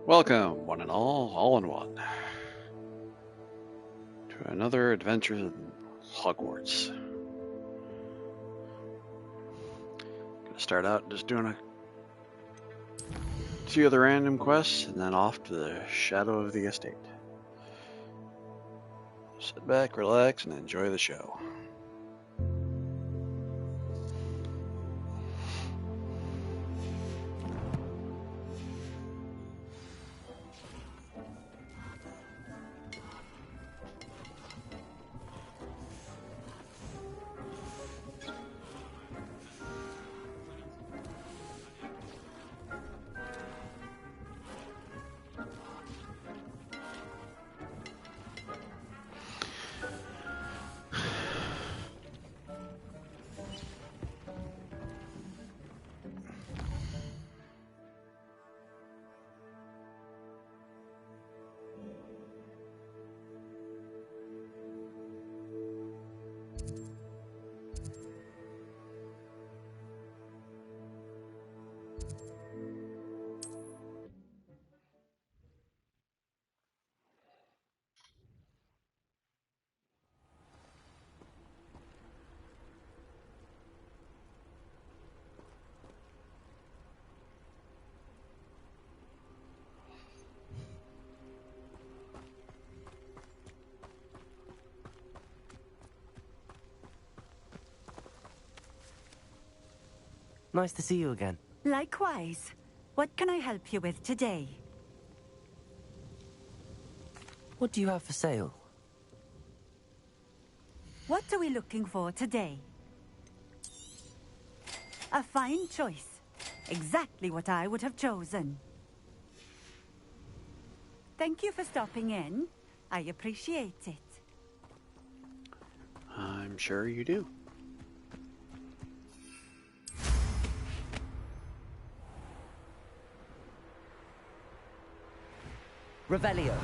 Welcome, one and all in one, to another adventure in Hogwarts. Gonna start out just doing a few of the random quests, and then off to the shadow of the estate. Sit back, relax, and enjoy the show. Nice to see you again. Likewise. What can I help you with today? What do you have for sale? What are we looking for today? A fine choice. Exactly what I would have chosen. Thank you for stopping in. I appreciate it. I'm sure you do. Revelio.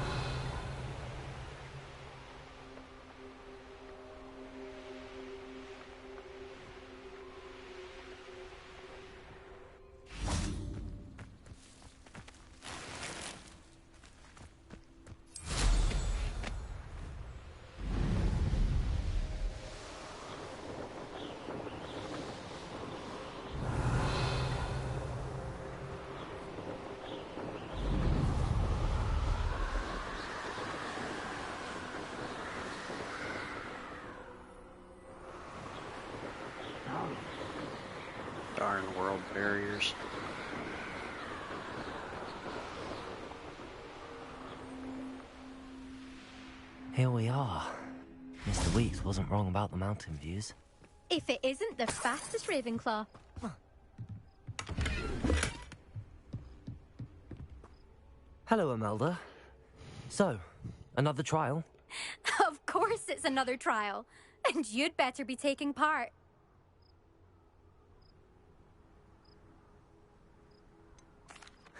Darn world barriers. Here we are. Mr. Weeks wasn't wrong about the mountain views. If it isn't the fastest Ravenclaw. Hello, Imelda. So, another trial? Of course it's another trial. And you'd better be taking part.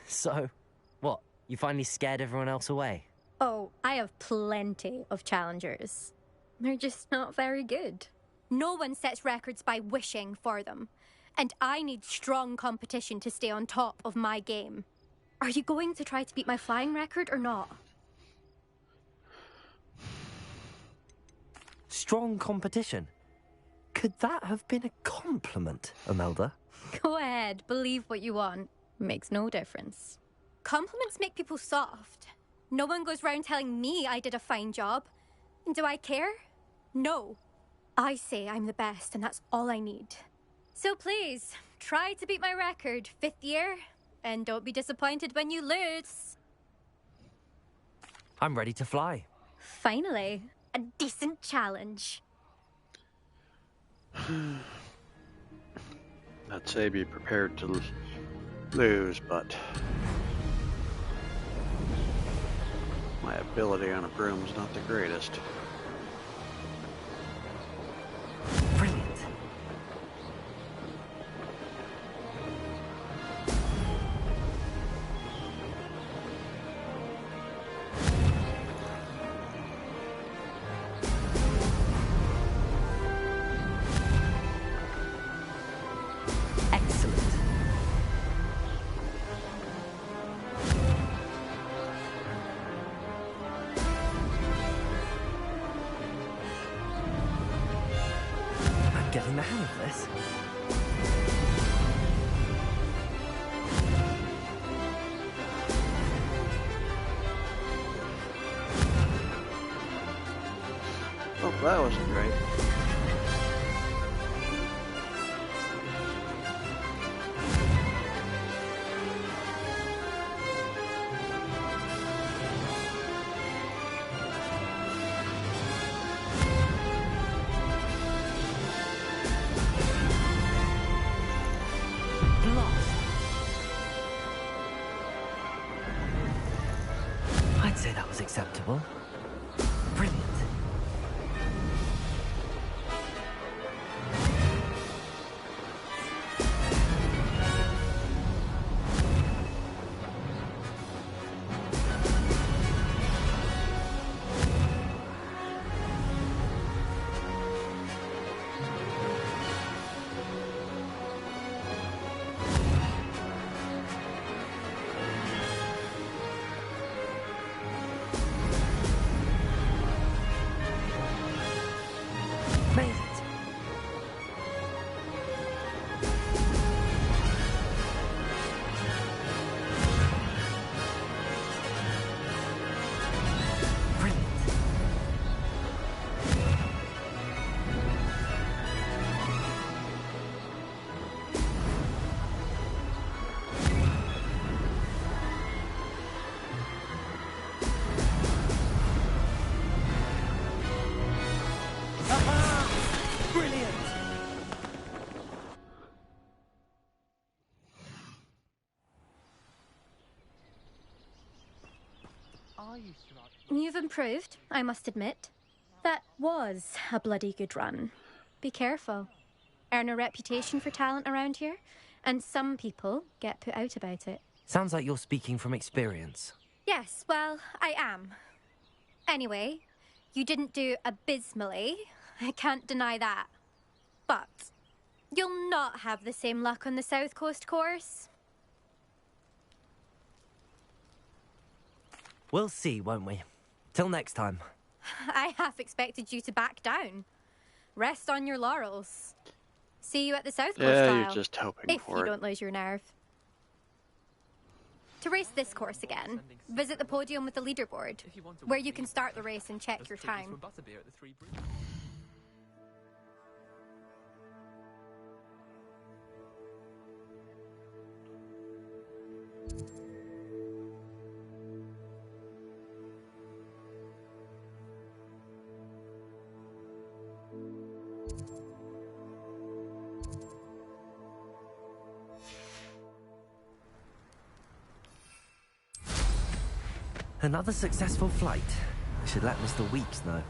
So, what? You finally scared everyone else away? Oh, I have plenty of challengers. They're just not very good. No one sets records by wishing for them. And I need strong competition to stay on top of my game. Are you going to try to beat my flying record or not? Strong competition? Could that have been a compliment, Imelda? Go ahead, believe what you want. Makes no difference. Compliments make people soft. No one goes round telling me I did a fine job. And do I care? No. I say I'm the best, and that's all I need. So please, try to beat my record, 5th year, and don't be disappointed when you lose. I'm ready to fly. Finally, a decent challenge. I'd say be prepared to lose, but my ability on a broom's not the greatest. Brilliant. this. Oh, that wasn't great. I'd say that was acceptable. Brilliant. Made it. Brilliant. Aha! Brilliant. You've improved, I must admit. That was a bloody good run. Be careful. Earn a reputation for talent around here, and some people get put out about it. Sounds like you're speaking from experience. Yes, well, I am. Anyway, you didn't do abysmally. I can't deny that. But you'll not have the same luck on the South Coast course. We'll see, won't we? Till next time. I half expected you to back down. Rest on your laurels. See you at the South Coast Yeah, trial. you're just hoping if for you it. don't lose your nerve. To race this course again, visit the podium with the leaderboard, where you can start the race and check your time. Another successful flight. I should let Mr. Weeks know.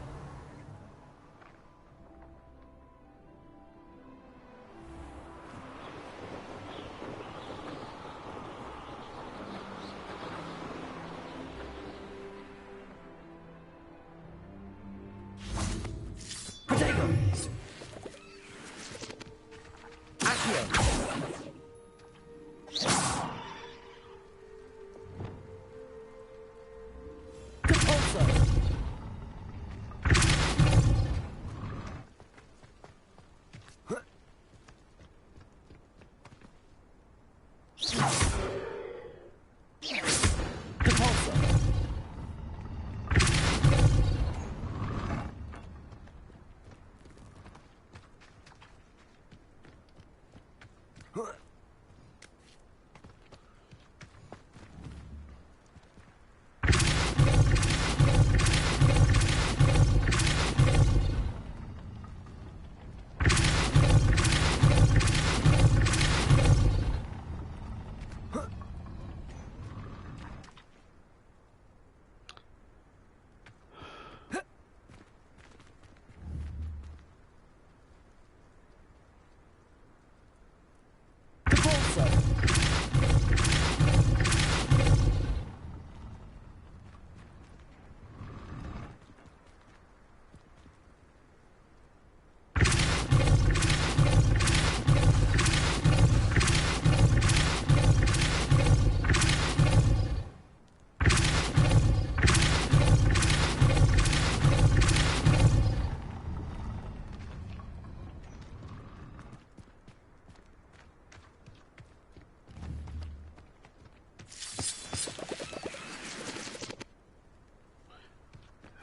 Protego! Accio!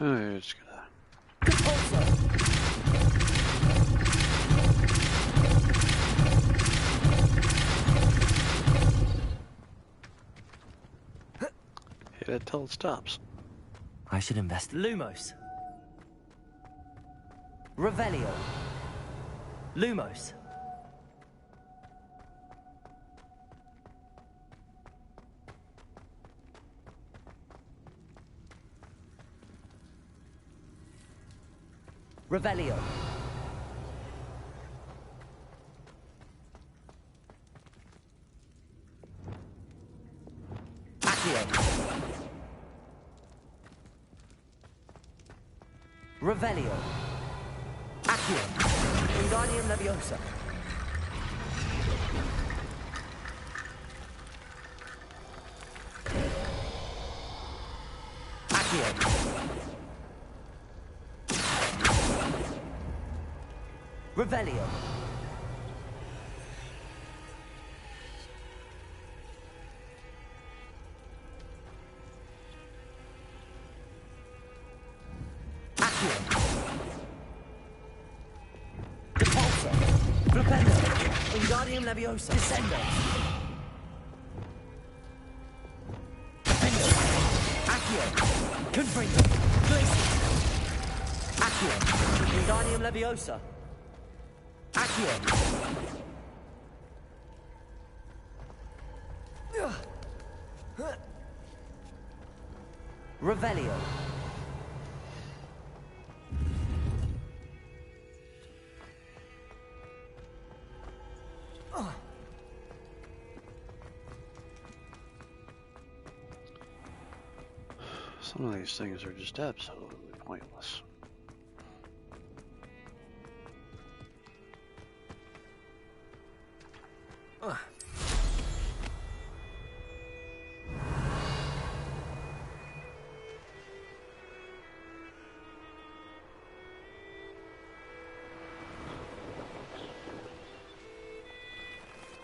Oh, just gonna... hit it till it stops. I should invest. Lumos. Revelio. Lumos. Revelio. Accio. Revelio. Accio. Wingardium Leviosa. Accio. Revelio. Accio. Depulso. Flipendo. Wingardium Leviosa. Descendo. Defendo. Accio. Confringo. Glacius. Accio. Wingardium Leviosa. Accio. Revelio. Some of these things are just absolutely pointless.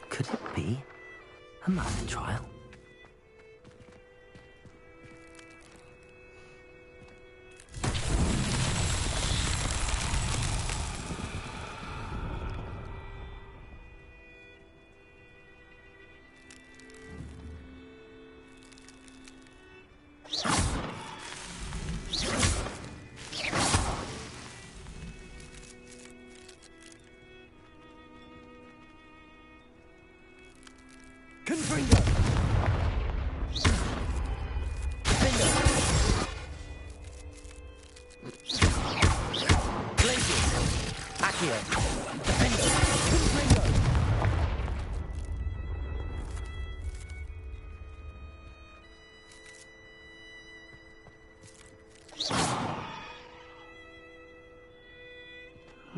Could it be a man in trial? Confringo! Defendo! Glacius! Accio! Defendo! Confringo!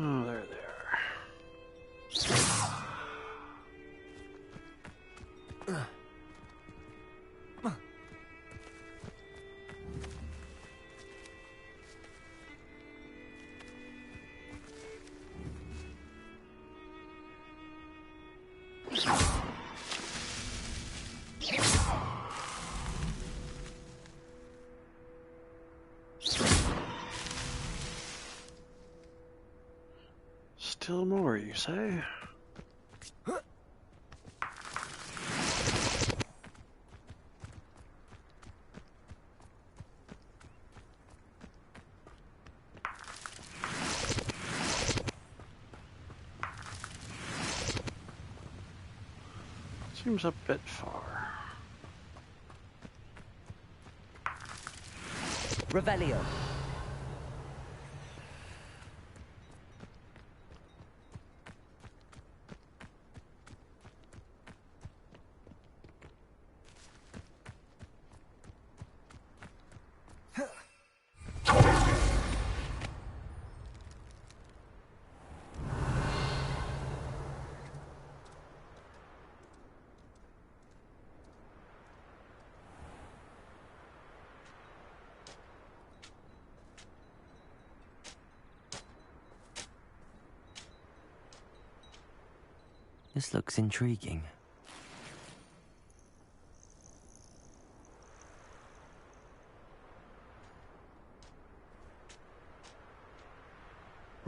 Oh, there they are. Still more, you say? Seems a bit far. Revelio. This looks intriguing.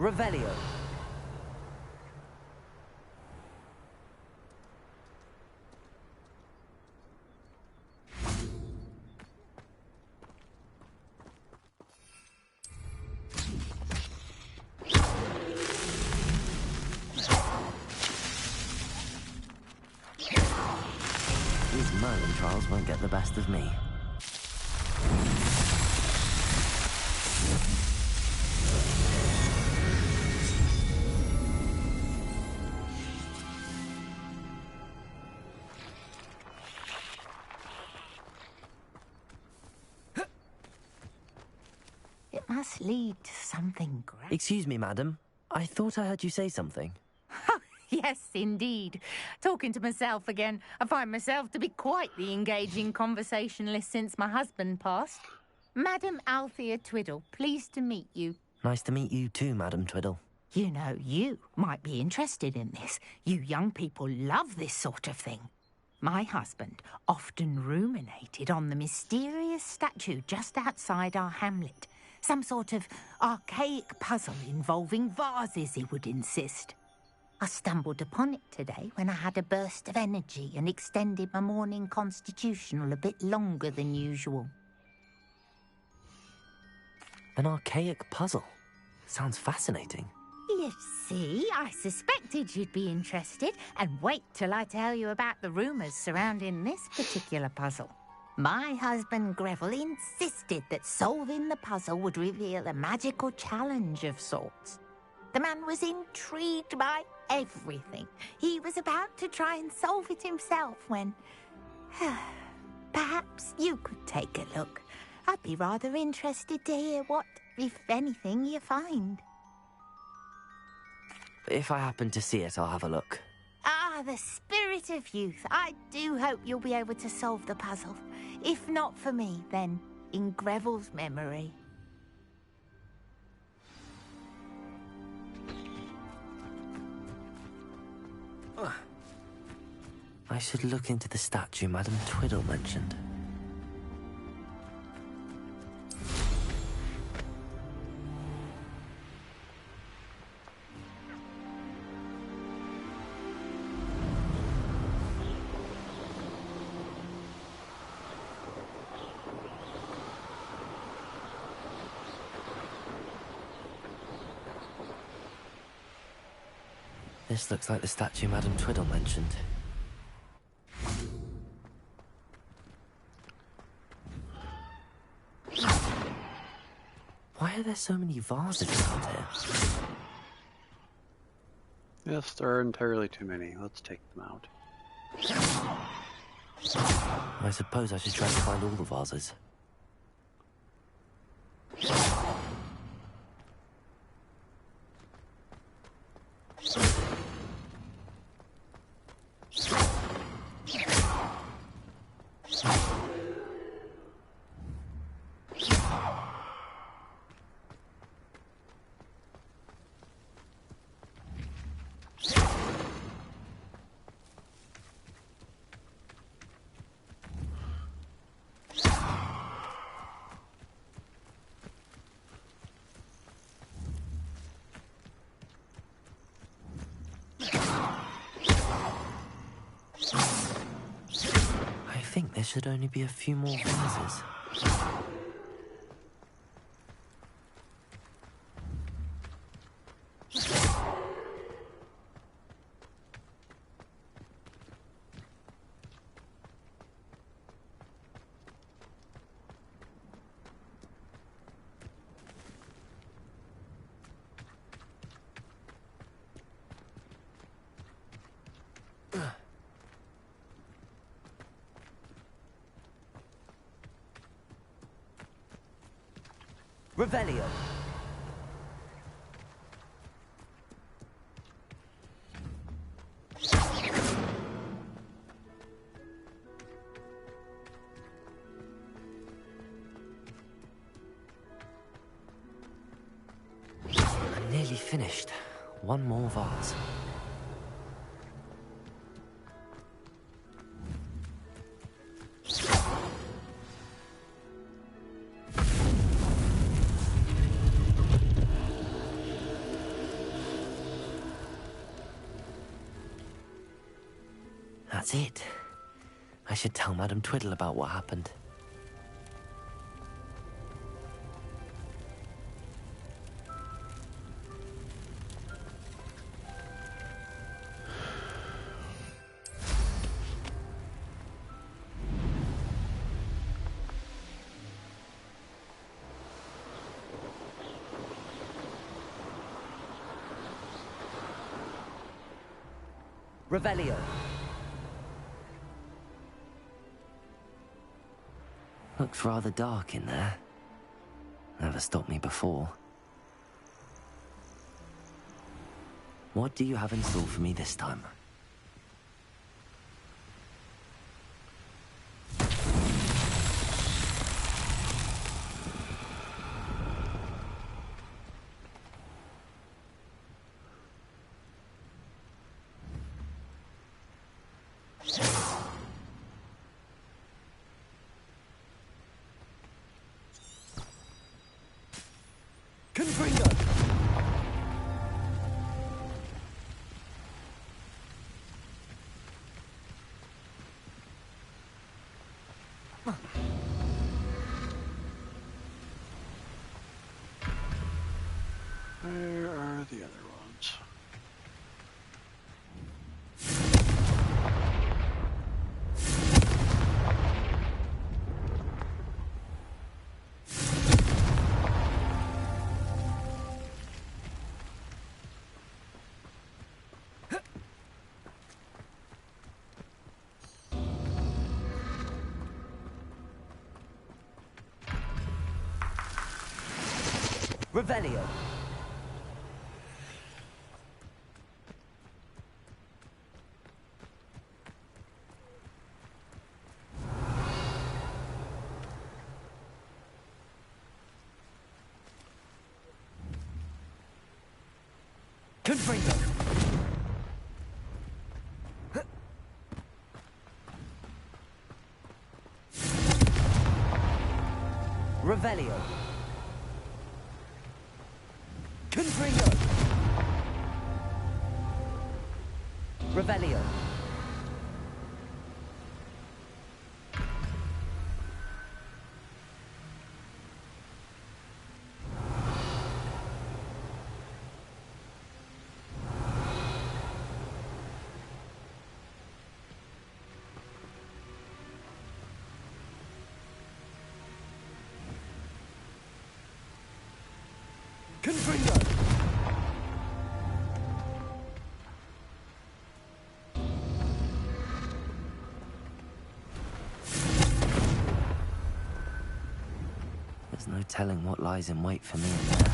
Revelio. These Merlin trials won't get the best of me. It must lead to something great. Excuse me, madam. I thought I heard you say something. Yes, indeed. Talking to myself again. I find myself to be quite the engaging conversationalist since my husband passed. Madam Althea Twiddle, pleased to meet you. Nice to meet you too, Madam Twiddle. You know, you might be interested in this. You young people love this sort of thing. My husband often ruminated on the mysterious statue just outside our hamlet. Some sort of archaic puzzle involving vases, he would insist. I stumbled upon it today when I had a burst of energy and extended my morning constitutional a bit longer than usual. An archaic puzzle. Sounds fascinating. You see, I suspected you'd be interested, and wait till I tell you about the rumours surrounding this particular puzzle. My husband Greville insisted that solving the puzzle would reveal a magical challenge of sorts. The man was intrigued by everything. He was about to try and solve it himself when... Perhaps you could take a look. I'd be rather interested to hear what, if anything, you find. If I happen to see it, I'll have a look. Ah, the spirit of youth. I do hope you'll be able to solve the puzzle. If not for me, then in Greville's memory. I should look into the statue Madam Twiddle mentioned. This looks like the statue Madam Twiddle mentioned. Why are there so many vases around here? Yes, there are entirely too many. Let's take them out. I suppose I should try to find all the vases. I think there should only be a few more vases. Revelio. I'm nearly finished. One more vase. That's it. I should tell Madame Twiddle about what happened. Revelio. Looks rather dark in there. Never stopped me before. What do you have in store for me this time? Where are the other ones? Revelio. Confringo. Revelio. Confringo. Revelio. Confringo. There's no telling what lies in wait for me in there.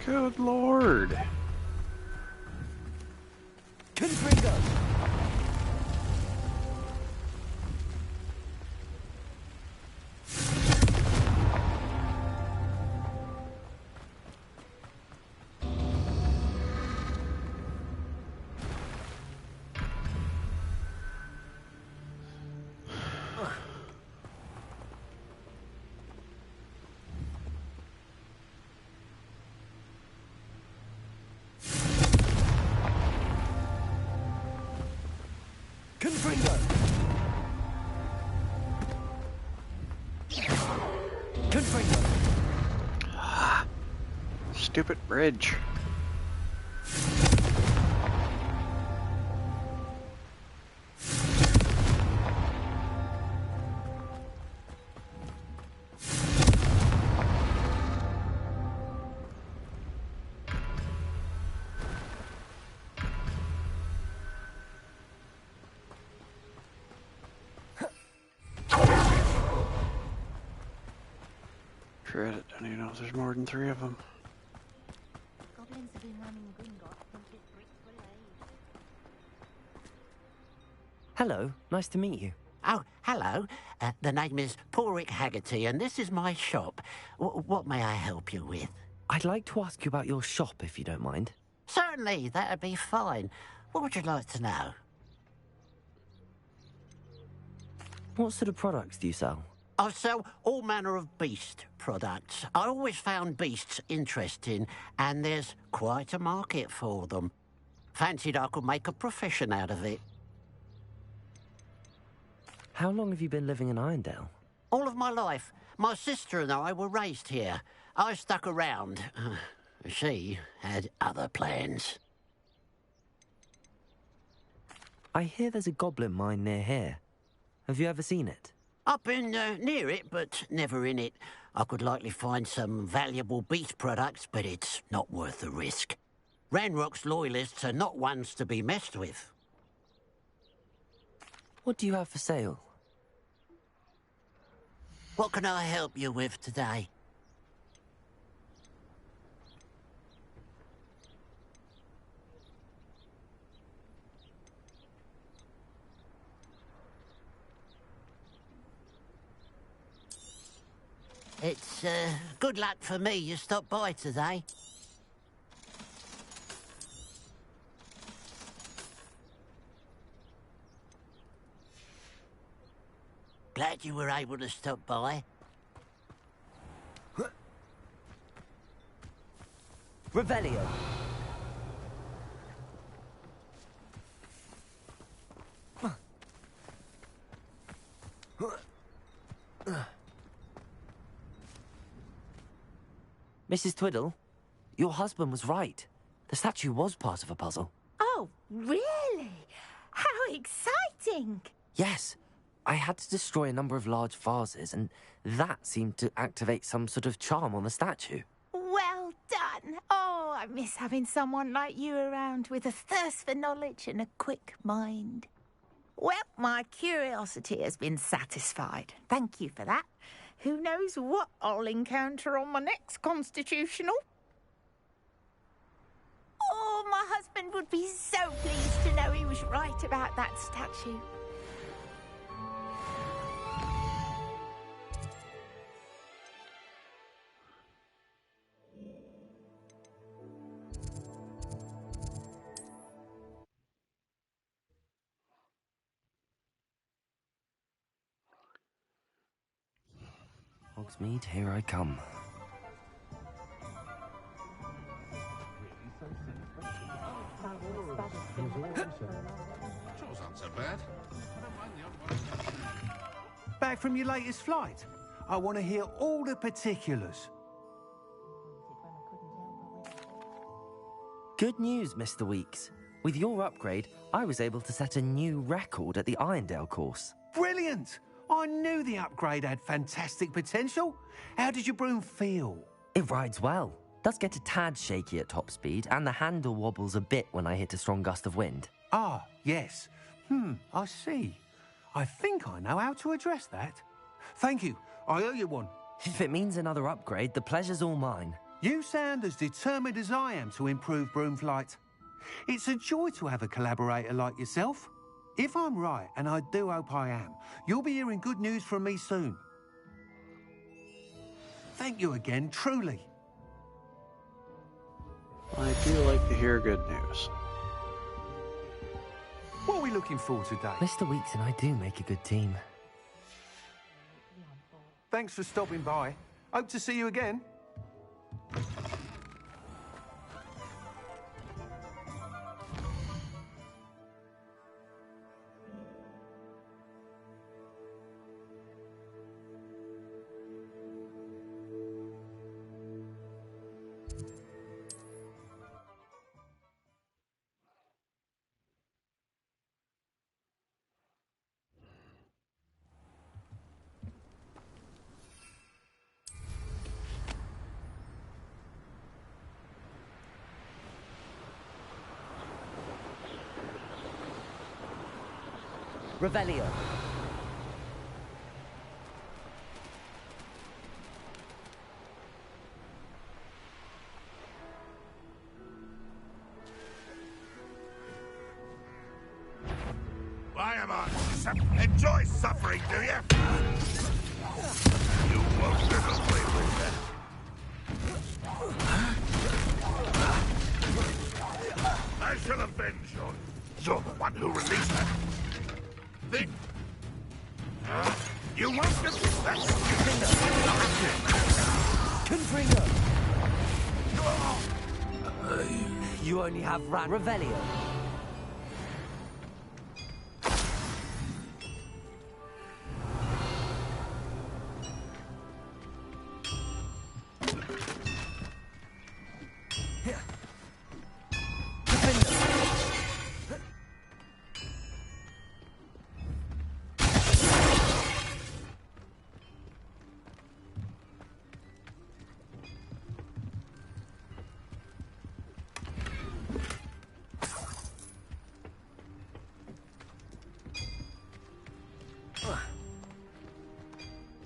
Good Lord. Confringo. Confringo. Confringo. Stupid bridge. Credit, don't even know if there's more than 3 of them. Goblins have been running Gringotts since this bricks were laid. Hello, nice to meet you. Oh, hello. The name is Porrick Haggerty, and this is my shop. What may I help you with? I'd like to ask you about your shop, if you don't mind. Certainly, that'd be fine. What would you like to know? What sort of products do you sell? I sell all manner of beast products. I always found beasts interesting, and there's quite a market for them. Fancied I could make a profession out of it. How long have you been living in Irondale? All of my life. My sister and I were raised here. I stuck around. She had other plans. I hear there's a goblin mine near here. Have you ever seen it? I've been near it, but never in it. I could likely find some valuable beast products, but it's not worth the risk. Ranrock's loyalists are not ones to be messed with. What do you have for sale? What can I help you with today? It's good luck for me you stopped by today. Glad you were able to stop by. Revelio. Mrs. Twiddle, your husband was right. The statue was part of a puzzle. Oh, really? How exciting! Yes, I had to destroy a number of large vases, and that seemed to activate some sort of charm on the statue. Well done. Oh, I miss having someone like you around with a thirst for knowledge and a quick mind. Well, my curiosity has been satisfied. Thank you for that. Who knows what I'll encounter on my next constitutional? Oh, my husband would be so pleased to know he was right about that statue. Hogsmeade, here I come. Chores aren't so bad. Back from your latest flight? I want to hear all the particulars. Good news, Mr. Weeks. With your upgrade, I was able to set a new record at the Irondale course. Brilliant! I knew the upgrade had fantastic potential. How did your broom feel? It rides well. Does get a tad shaky at top speed, and the handle wobbles a bit when I hit a strong gust of wind. Ah, yes. I see. I think I know how to address that. Thank you. I owe you one. If it means another upgrade, the pleasure's all mine. You sound as determined as I am to improve broom flight. It's a joy to have a collaborator like yourself. If I'm right, and I do hope I am, you'll be hearing good news from me soon. Thank you again, truly. I do like to hear good news. What are we looking for today? Mr. Weeks and I do make a good team. Thanks for stopping by. Hope to see you again. Revelio. Why am I? Enjoy suffering, do you? You won't get away with that. I shall avenge you. You're the one who released her. Think. Huh? You won't get that. Confringo! You only have Revelio.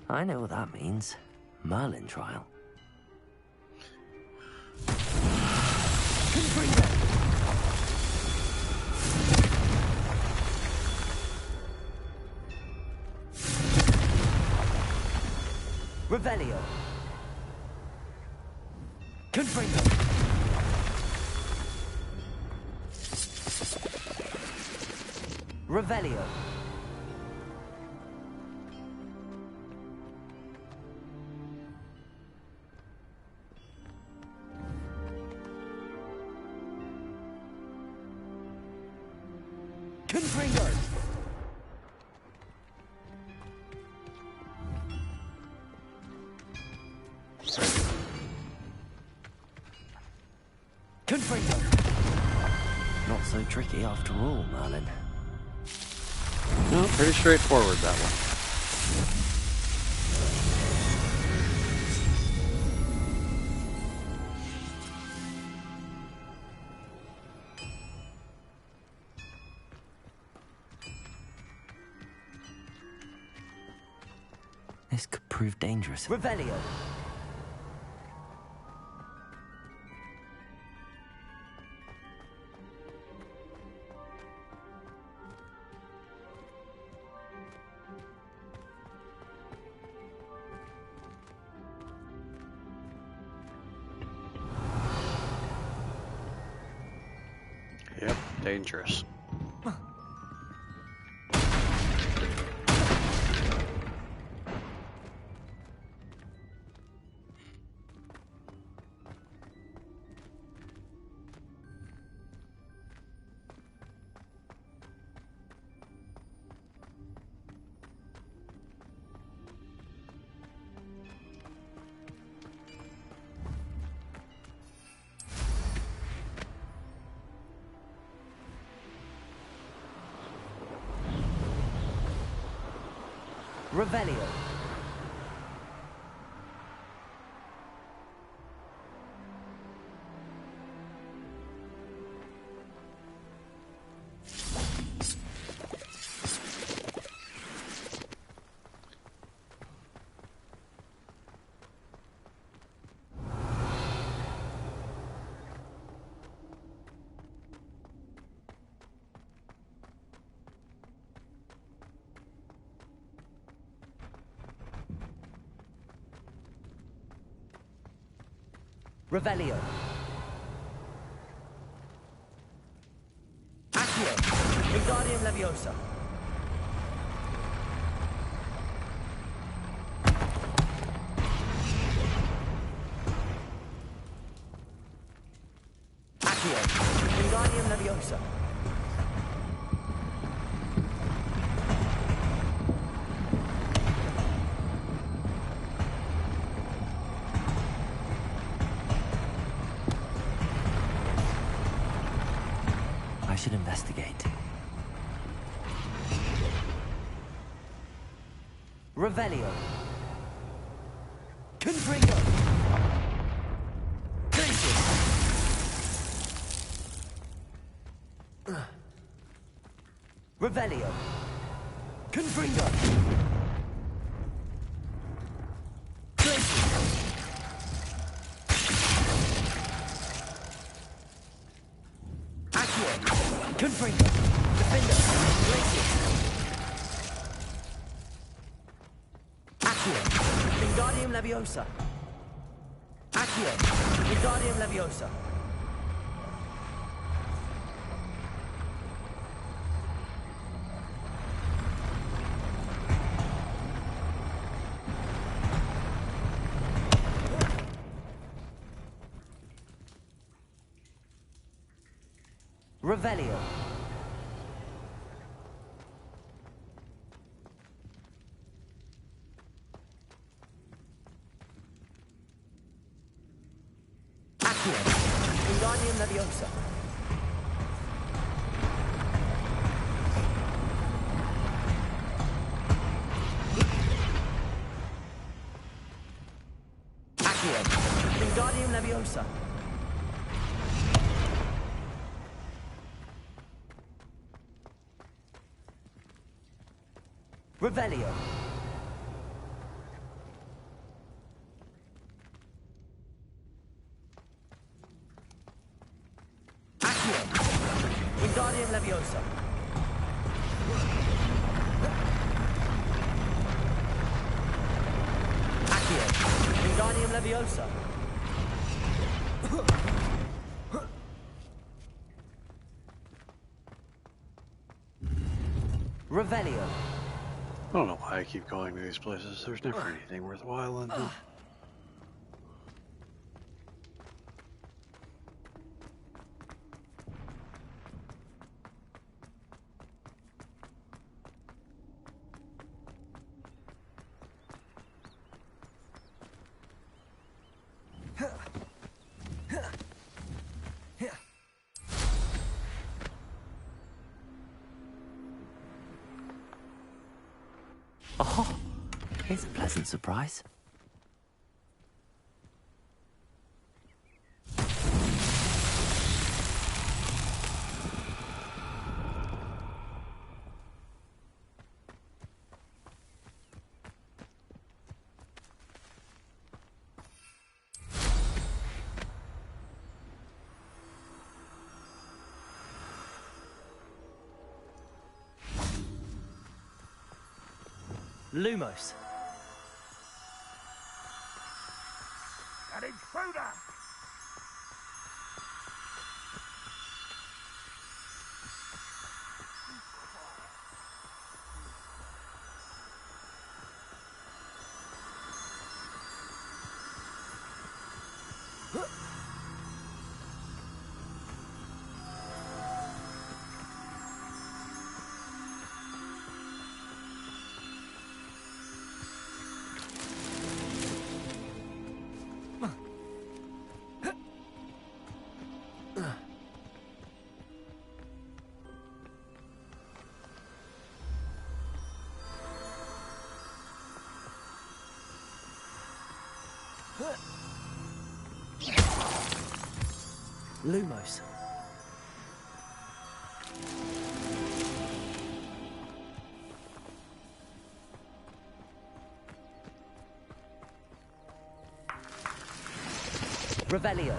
I know what that means. Merlin trial. Revelio. Confringo. Revelio. Confringo. Confringo. Not so tricky after all, Merlin. No, pretty straightforward, that one. This could prove dangerous. Revelio. Yep, dangerous. Revelio. Revelio. Accio. Wingardium Leviosa. Accio. Wingardium Leviosa. I should investigate. Revelio. Confringo. Glacius. Revelio. Confringo. Glacius. Accio. Confringo. Defender. Glacius. Accio. Wingardium Leviosa. Accio. Wingardium Leviosa. Revelio. Accio. Wingardium Leviosa. Accio. Wingardium Leviosa. Revelio. Accio. Wingardium Leviosa. Accio. Wingardium Leviosa. Revelio. I don't know why I keep going to these places. There's never anything worthwhile in them. Oh, here's a pleasant surprise. Lumos. An intruder! Lumos. Revelio.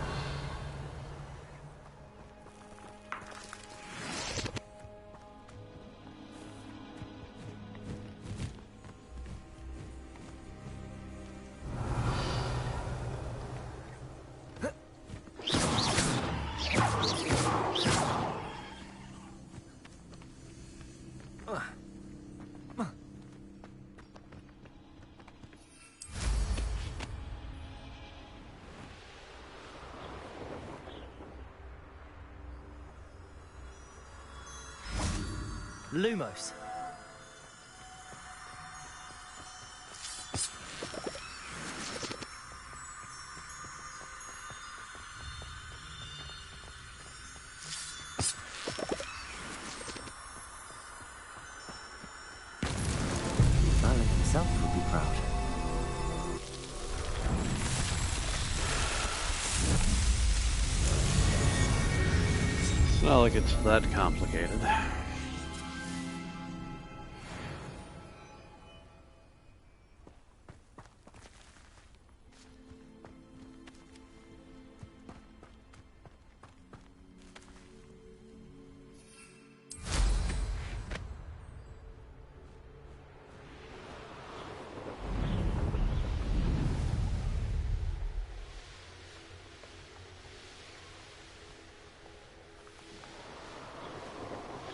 Lumos. Merlin himself would be proud. It's not like it's that complicated.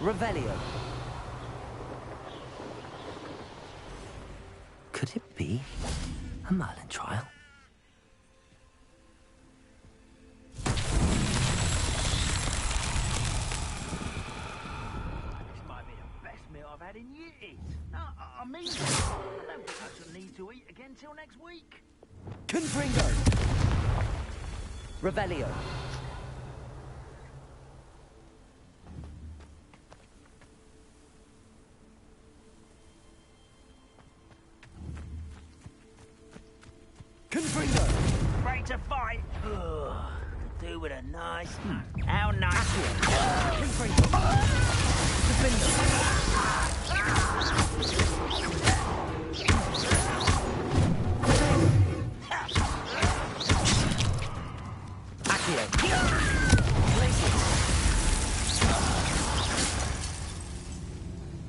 Revelio. Could it be a Merlin trial? mean? I don't think I shall need to eat again till next week. Confringo! Revelio. Confringo! Ready to fight? Ugh, do with a nice nut. How nice? Confringo! Defendo!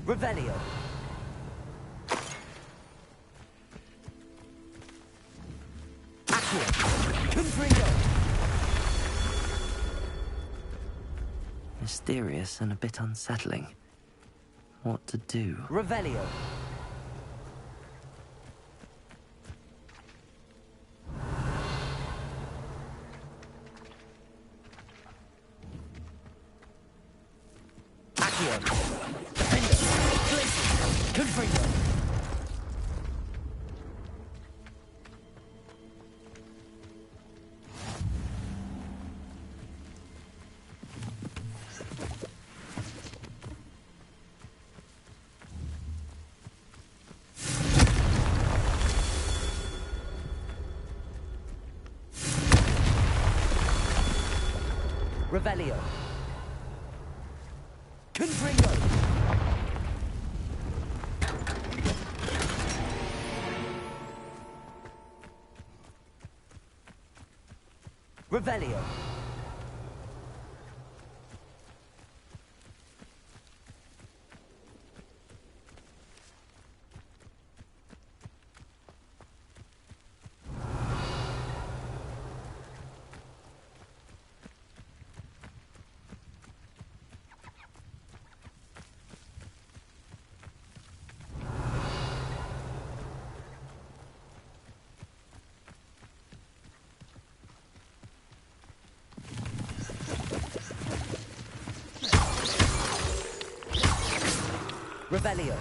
Revelio. Accio. Confringo. Mysterious and a bit unsettling. What to do? Revelio. Revelio. Confringo. Revelio. Revelio.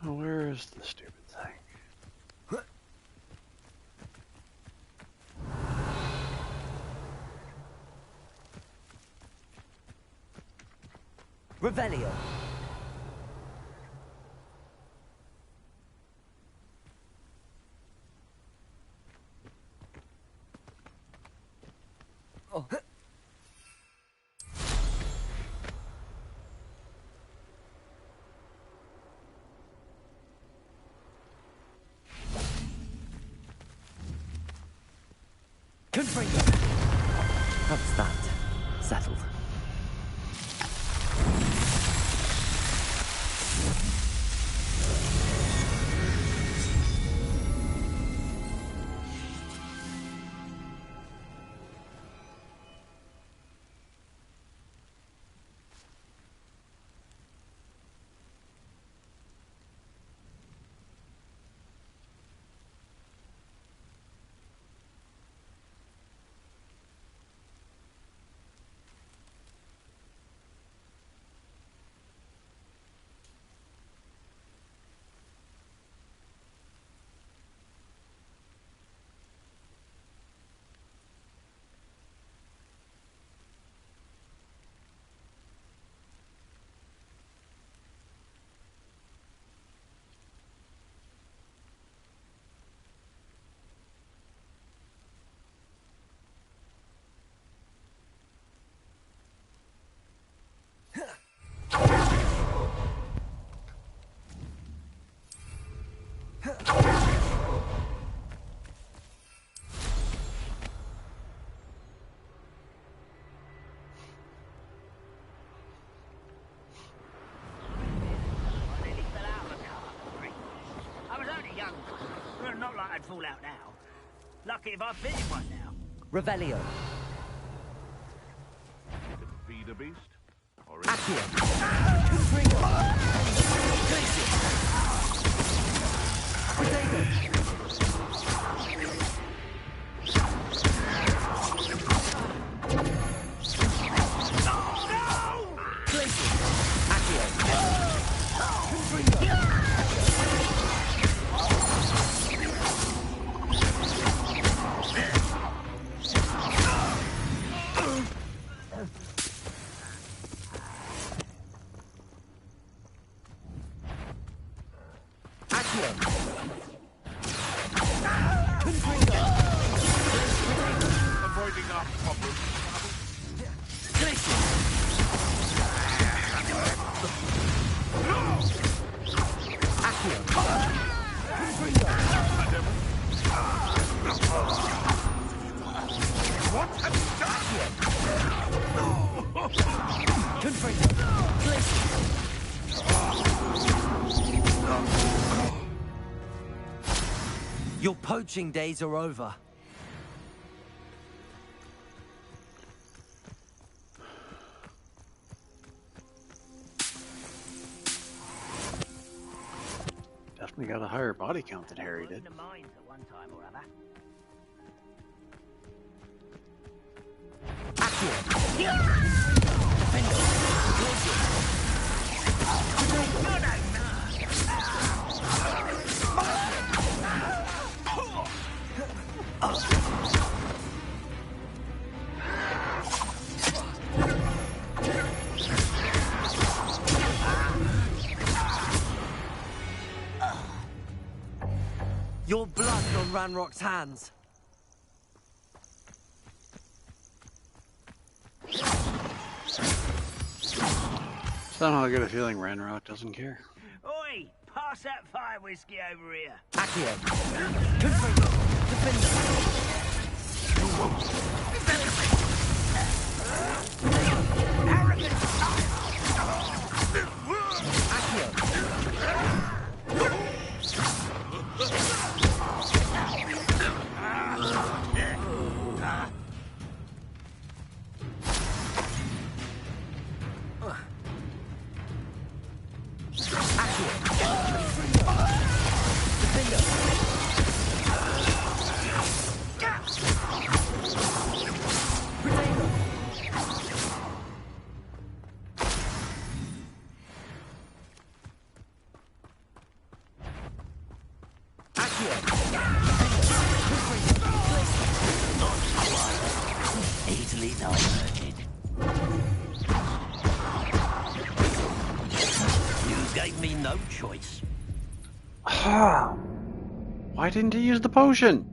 Where is the stupid thing? Revelio. Oh. Confringo. That's that. Settled. Not like I'd fall out now. Lucky if I fit in one now. Revelio. To feed a beast? Or Accio. Accio. Confringo. Glacier. Potato. Glacier. Accio. Confringo. Avoiding our problem. What have you done? Your poaching days are over. Definitely got a higher body count than Harry did. In the mines at one time or other. Your blood on Ranrock's hands. Somehow I get a feeling Ranrock doesn't care. Oi! Pass that fire whiskey over here. Accio. Confringo. Defender. Arrogant Accio. Easily diverted. You gave me no choice. Why didn't he use the potion?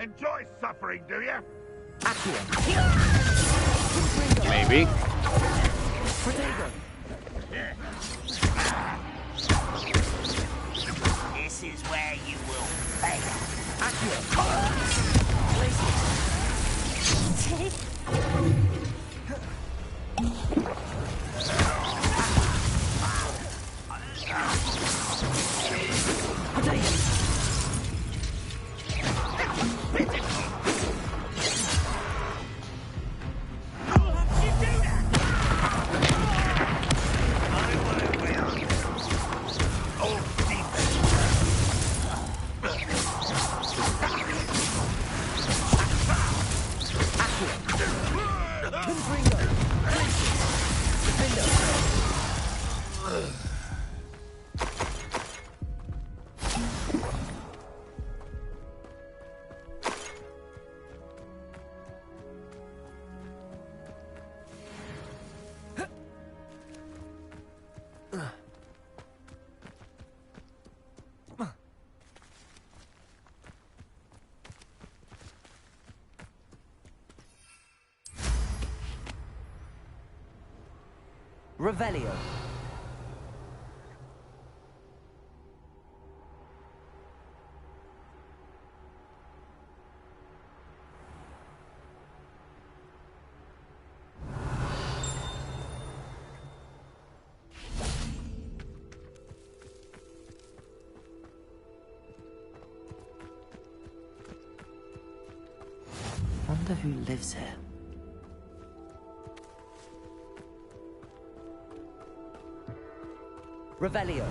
Enjoy suffering, do you? Maybe. This is where you will fail. Revelio. wonder who lives here. Revelio.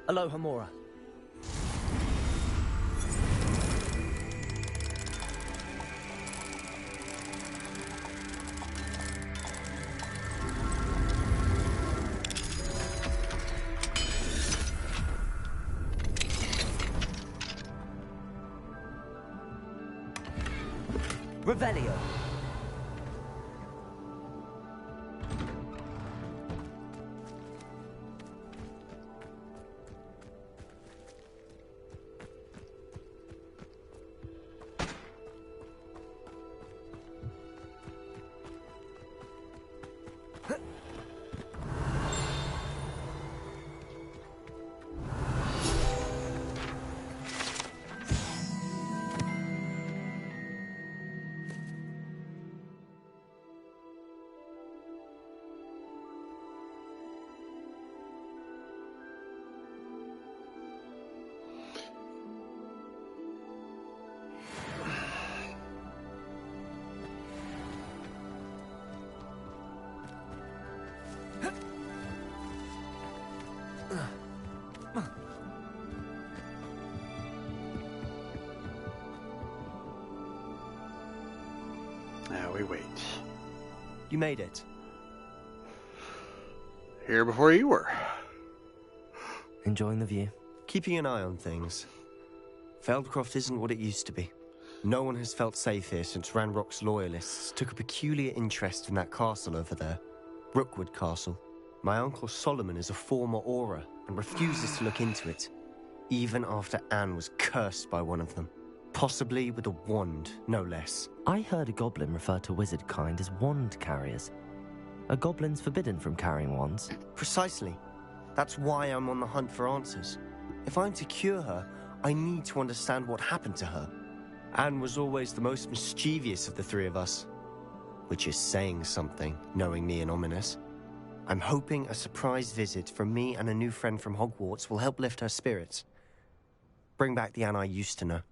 Aloha Mora. Revelio. Now we wait. You made it. Here before you were. Enjoying the view. Keeping an eye on things. Feldcroft isn't what it used to be. No one has felt safe here since Ranrock's loyalists took a peculiar interest in that castle over there. Rookwood Castle. My uncle Solomon is a former Auror and refuses to look into it, even after Anne was cursed by one of them. Possibly with a wand, no less. I heard a goblin refer to wizard kind as wand carriers. Are goblins forbidden from carrying wands? Precisely. That's why I'm on the hunt for answers. If I'm to cure her, I need to understand what happened to her. Anne was always the most mischievous of the three of us. Which is saying something, knowing me and Ominous. I'm hoping a surprise visit from me and a new friend from Hogwarts will help lift her spirits. Bring back the Anne I used to know.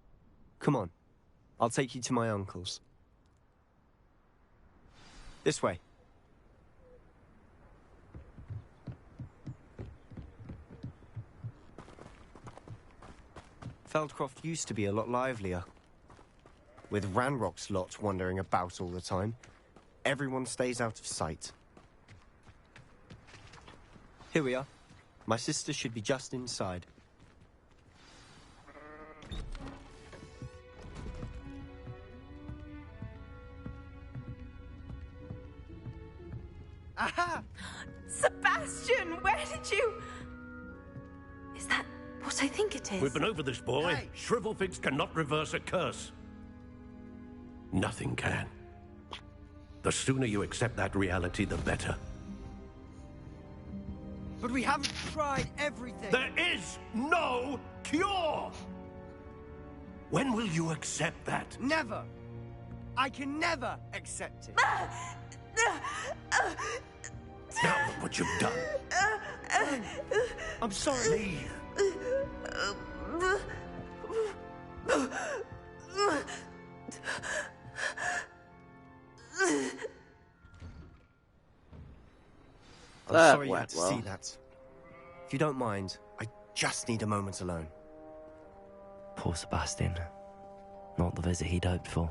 Come on. I'll take you to my uncle's. This way. Feldcroft used to be a lot livelier. With Ranrock's lot wandering about all the time, everyone stays out of sight. Here we are. My sister should be just inside. Aha! Sebastian, where did you... Is that what I think it is? We've been over this, boy. Hey. Shrivelfigs cannot reverse a curse. Nothing can. The sooner you accept that reality, the better. But we haven't tried everything. There is no cure! When will you accept that? Never. I can never accept it. Now look what you've done. I'm sorry. Leave. I'm That sorry you had went to well. see that. If you don't mind, I just need a moment alone. Poor Sebastian. Not the visit he'd hoped for.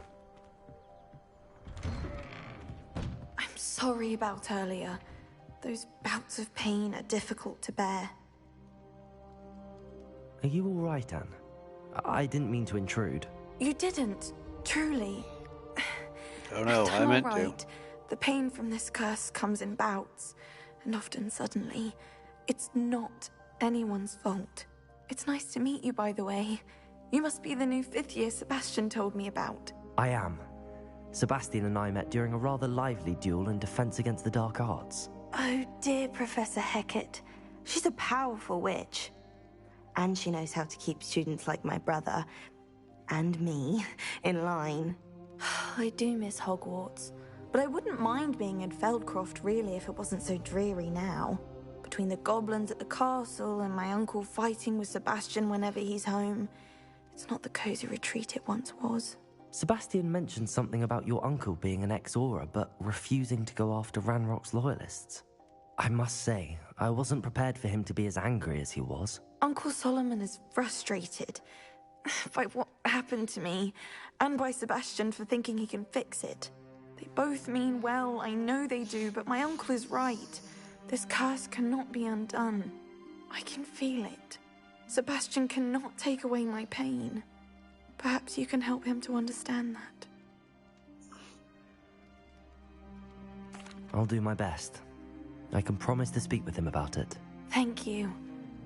I'm sorry about earlier. Those bouts of pain are difficult to bear. Are you all right, Anne? I didn't mean to intrude. You didn't, truly. Oh no, I meant to. The pain from this curse comes in bouts, and often suddenly. It's not anyone's fault. It's nice to meet you, by the way. You must be the new 5th year Sebastian told me about. I am. Sebastian and I met during a rather lively duel in defense against the dark arts. Oh, dear Professor Hecat. She's a powerful witch. And she knows how to keep students like my brother, and me, in line. I do miss Hogwarts, but I wouldn't mind being in Feldcroft, really, if it wasn't so dreary now. between the goblins at the castle and my uncle fighting with Sebastian whenever he's home. It's not the cozy retreat it once was. Sebastian mentioned something about your uncle being an ex-Aura, but refusing to go after Ranrock's loyalists. I must say, I wasn't prepared for him to be as angry as he was. Uncle Solomon is frustrated by what happened to me, and by Sebastian for thinking he can fix it. They both mean well, I know they do, but my uncle is right. This curse cannot be undone. I can feel it. Sebastian cannot take away my pain. Perhaps you can help him to understand that. I'll do my best. I can promise to speak with him about it. Thank you.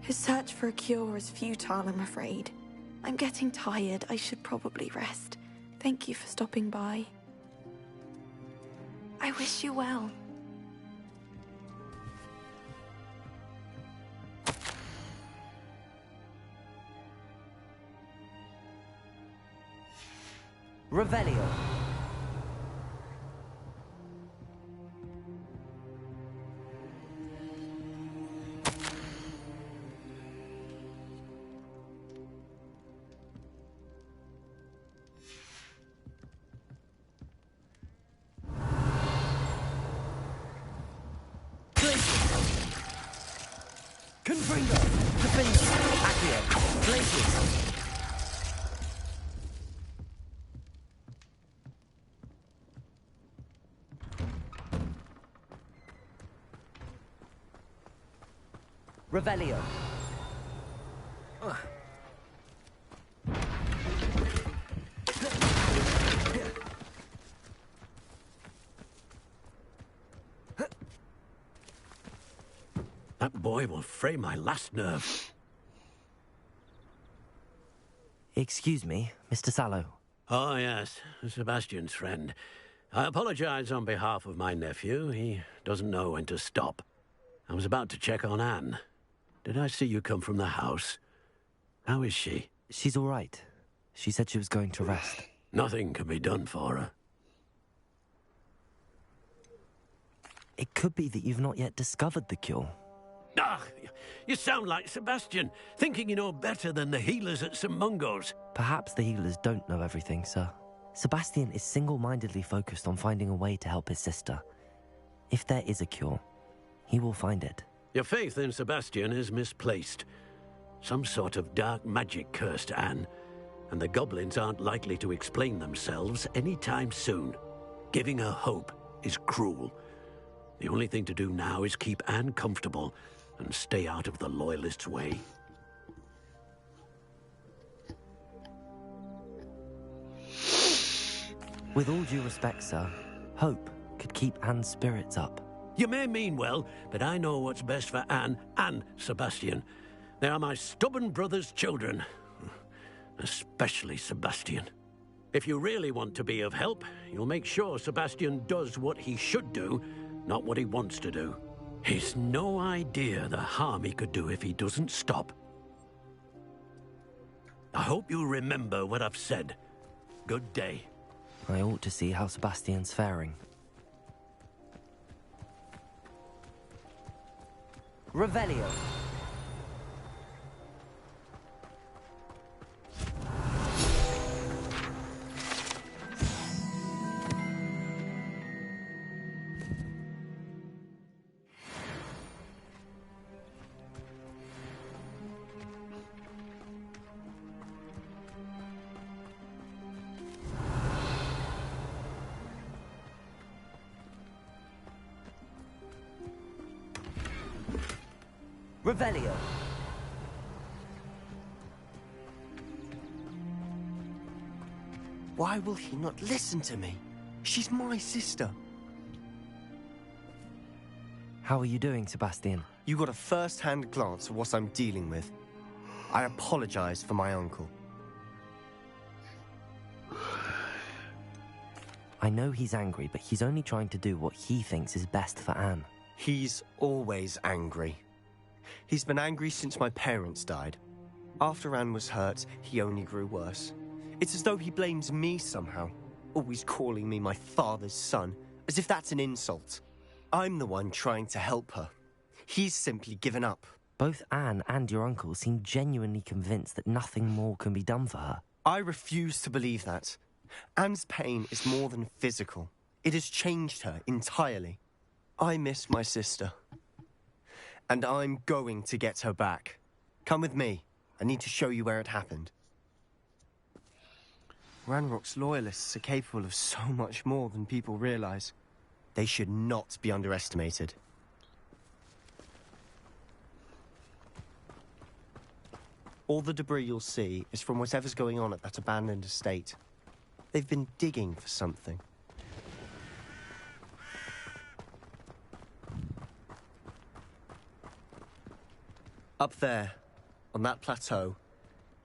His search for a cure is futile, I'm afraid. I'm getting tired. I should probably rest. Thank you for stopping by. I wish you well. Revelio. Confringo. Defender. Accio. Glacius. Revelio. That boy will fray my last nerve. Excuse me, Mr. Sallow. Oh, yes, Sebastian's friend. I apologize on behalf of my nephew. He doesn't know when to stop. I was about to check on Anne. Did I see you come from the house? How is she? She's all right. She said she was going to rest. Nothing can be done for her. It could be that you've not yet discovered the cure. Ah, you sound like Sebastian, thinking you know better than the healers at St. Mungo's. Perhaps the healers don't know everything, sir. Sebastian is single-mindedly focused on finding a way to help his sister. If there is a cure, he will find it. Your faith in Sebastian is misplaced. Some sort of dark magic cursed Anne, and the goblins aren't likely to explain themselves anytime soon. Giving her hope is cruel. The only thing to do now is keep Anne comfortable and stay out of the Loyalists' way. With all due respect, sir, hope could keep Anne's spirits up. You may mean well, but I know what's best for Anne and Sebastian. They are my stubborn brother's children. Especially Sebastian. If you really want to be of help, you'll make sure Sebastian does what he should do, not what he wants to do. He's no idea the harm he could do if he doesn't stop. I hope you'll remember what I've said. Good day. I ought to see how Sebastian's faring. Revelio. Revelio. Why will he not listen to me? She's my sister. How are you doing, Sebastian? You got a first-hand glance at what I'm dealing with. I apologize for my uncle. I know he's angry, but he's only trying to do what he thinks is best for Anne. He's always angry. He's been angry since my parents died. After Anne was hurt, he only grew worse. It's as though he blames me somehow, always calling me my father's son, as if that's an insult. I'm the one trying to help her. He's simply given up. Both Anne and your uncle seem genuinely convinced that nothing more can be done for her. I refuse to believe that. Anne's pain is more than physical. It has changed her entirely. I miss my sister. And I'm going to get her back. Come with me. I need to show you where it happened. Ranrock's loyalists are capable of so much more than people realize. They should not be underestimated. All the debris you'll see is from whatever's going on at that abandoned estate. They've been digging for something. Up there, on that plateau,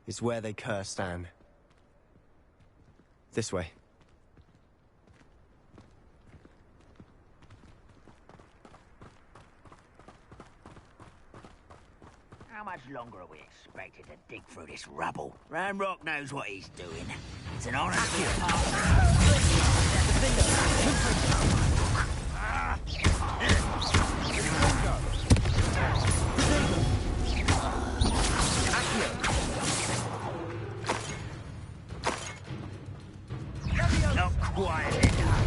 is where they cursed Anne. This way. How much longer are we expected to dig through this rubble? Ranrock knows what he's doing. It's an honor to be a Not quiet enough.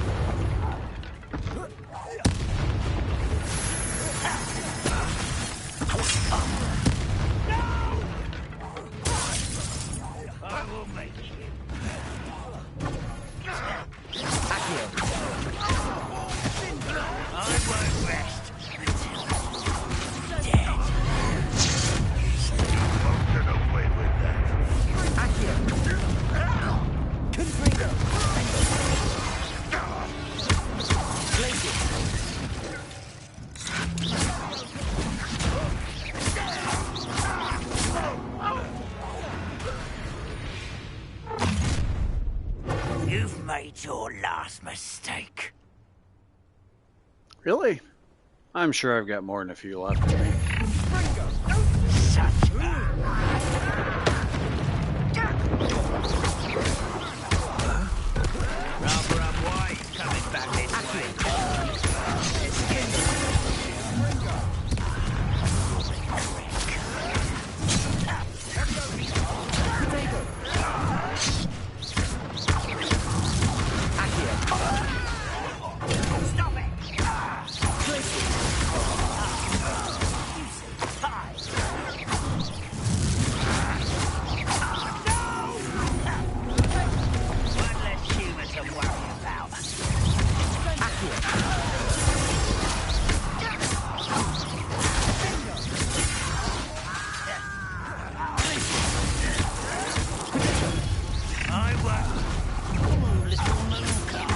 I will make you. I won't rest until you're dead. Won't get away with that. You've made your last mistake. Really? I'm sure I've got more than a few left in me. Rather unwise coming back this way. Stop it! One less human to worry about. I won't. Little mooncar.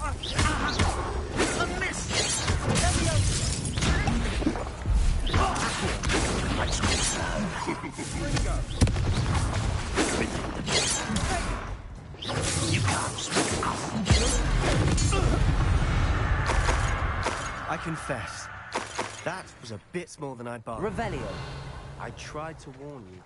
Far from I confess, that was a bit more than I'd bargained. Revelio. I tried to warn you.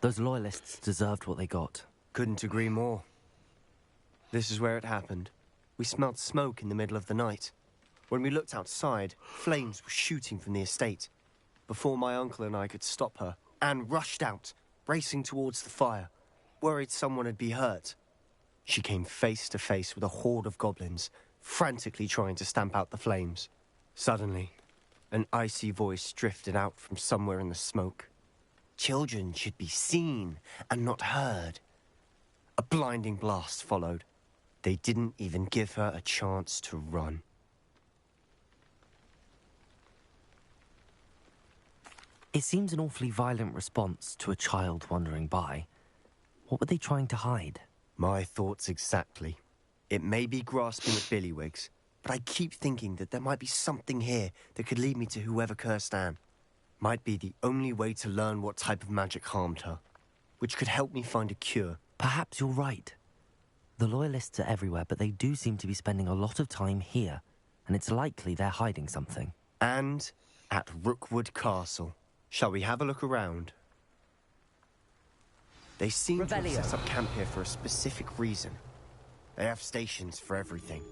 Those loyalists deserved what they got. Couldn't agree more. This is where it happened. We smelled smoke in the middle of the night. When we looked outside, flames were shooting from the estate. Before my uncle and I could stop her, Anne rushed out, racing towards the fire, worried someone had been hurt. She came face to face with a horde of goblins, frantically trying to stamp out the flames. Suddenly, an icy voice drifted out from somewhere in the smoke. Children should be seen and not heard. A blinding blast followed. They didn't even give her a chance to run. It seems an awfully violent response to a child wandering by. What were they trying to hide? My thoughts exactly. It may be grasping at billywhigs, but I keep thinking that there might be something here that could lead me to whoever cursed Anne. Might be the only way to learn what type of magic harmed her. which could help me find a cure. Perhaps you're right. The Loyalists are everywhere, but they do seem to be spending a lot of time here, and it's likely they're hiding something. And at Rookwood Castle. Shall we have a look around? They seem to have set up camp here for a specific reason. They have stations for everything.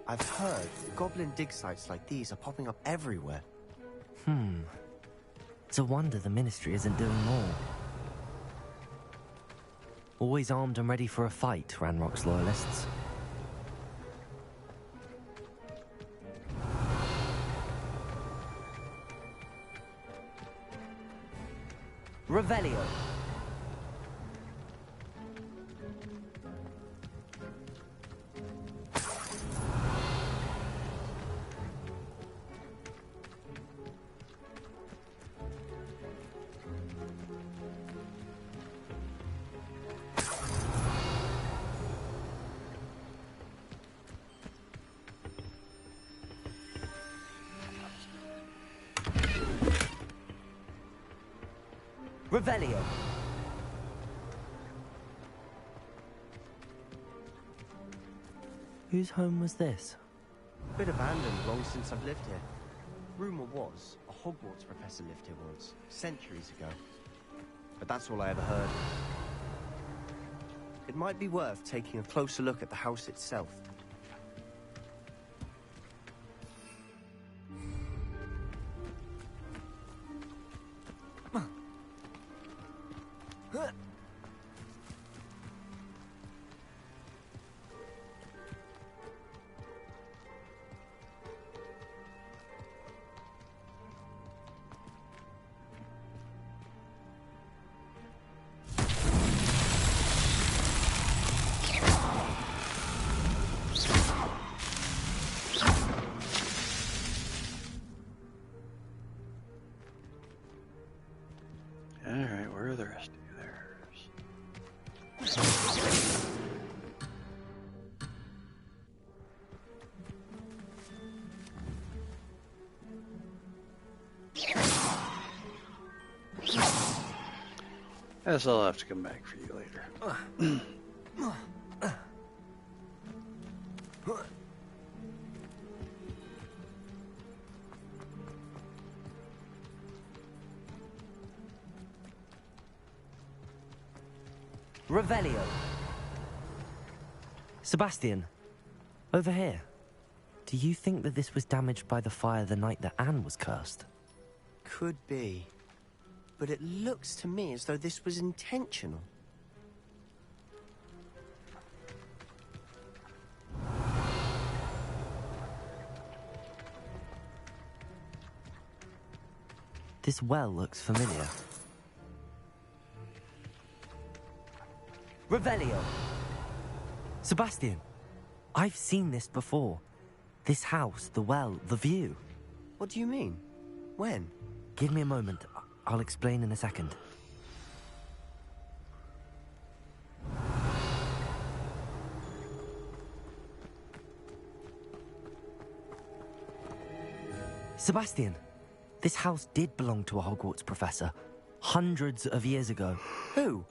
I've heard goblin dig sites like these are popping up everywhere. It's a wonder the Ministry isn't doing more. Always armed and ready for a fight, Ranrock's Loyalists. Revelio. Revelio. Whose home was this? Bit abandoned long since I've lived here. Rumour was, a Hogwarts professor lived here once, centuries ago. But that's all I ever heard. It might be worth taking a closer look at the house itself. Alright, where are the rest of you there? Guess I'll have to come back for you later. Revelio. Sebastian, over here. Do you think that this was damaged by the fire the night that Anne was cursed? Could be. But it looks to me as though this was intentional. This well looks familiar. Revelio. Sebastian, I've seen this before. This house, the well, the view. What do you mean? When? Give me a moment. I'll explain in a second. Sebastian, this house did belong to a Hogwarts professor. Hundreds of years ago. Who?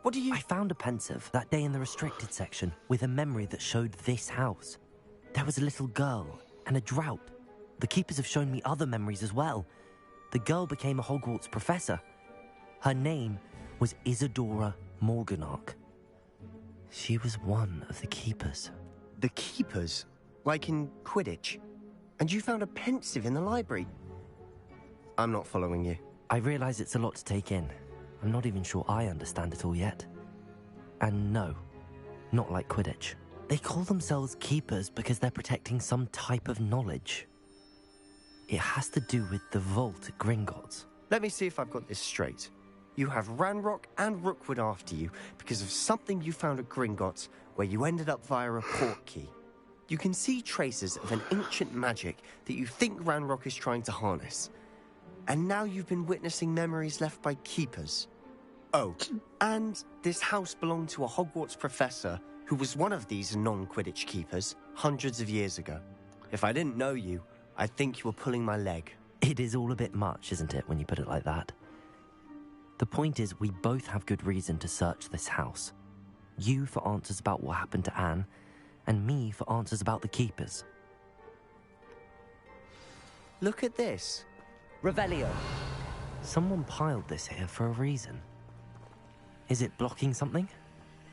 What do you... I found a pensive that day in the restricted section with a memory that showed this house. There was a little girl and a drought. The keepers have shown me other memories as well. The girl became a Hogwarts professor. Her name was Isadora Morganach. She was one of the keepers. The keepers? Like in Quidditch? And you found a pensive in the library? I'm not following you. I realize it's a lot to take in. I'm not even sure I understand it all yet. And no, not like Quidditch. They call themselves keepers because they're protecting some type of knowledge. It has to do with the vault at Gringotts. Let me see if I've got this straight. You have Ranrock and Rookwood after you because of something you found at Gringotts where you ended up via a port key. You can see traces of an ancient magic that you think Ranrock is trying to harness. And now you've been witnessing memories left by keepers. Oh, and this house belonged to a Hogwarts professor who was one of these non-Quidditch keepers hundreds of years ago. If I didn't know you, I'd think you were pulling my leg. It is all a bit much, isn't it, when you put it like that? The point is, we both have good reason to search this house. You for answers about what happened to Anne, and me for answers about the keepers. Look at this. Revelio. Someone piled this here for a reason. Is it blocking something?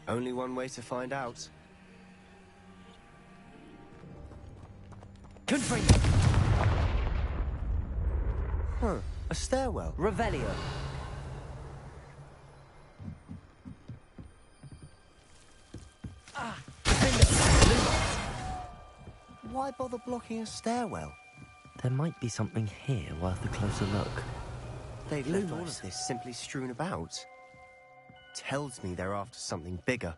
Only one way to find out. Confront. Huh. A stairwell. Revelio. Why bother blocking a stairwell? There might be something here worth a closer look. They've left all of this simply strewn about. Tells me they're after something bigger.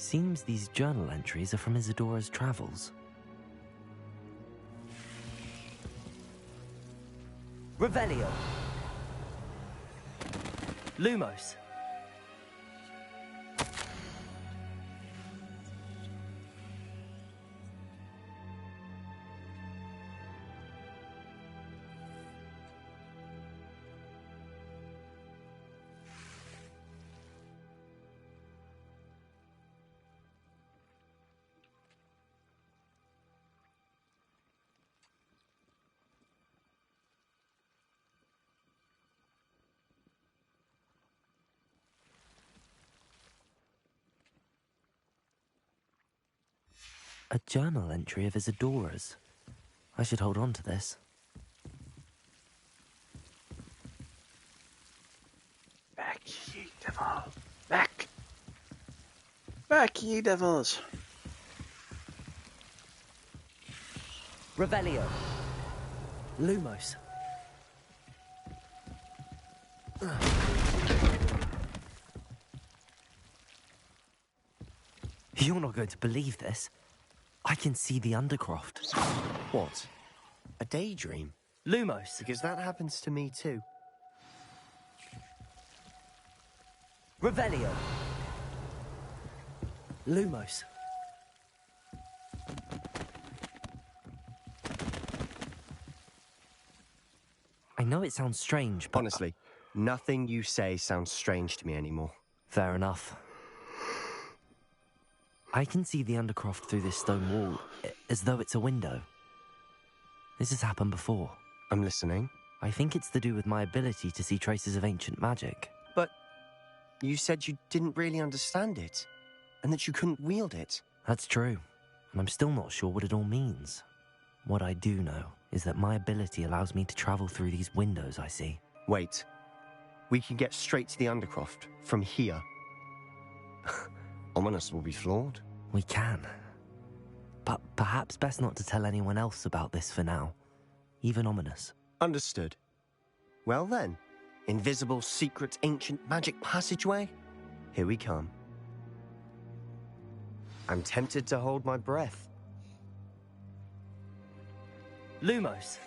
Seems these journal entries are from Isadora's travels. Revelio. Lumos. A journal entry of Isadora's. I should hold on to this. Back, ye devil! Back! Back, ye devils! Revelio. Lumos. You're not going to believe this. I can see the Undercroft. What? A daydream? Lumos. Because that happens to me too. Revelio. Lumos. I know it sounds strange, but... Honestly, nothing you say sounds strange to me anymore. Fair enough. I can see the Undercroft through this stone wall, as though it's a window. This has happened before. I'm listening. I think it's to do with my ability to see traces of ancient magic. But you said you didn't really understand it, and that you couldn't wield it. That's true, and I'm still not sure what it all means. What I do know is that my ability allows me to travel through these windows I see. Wait. We can get straight to the Undercroft from here. Ominous will be flawed. We can. But perhaps best not to tell anyone else about this for now. Even Ominous. Understood. Well then, invisible, secret, ancient magic passageway? Here we come. I'm tempted to hold my breath. Lumos.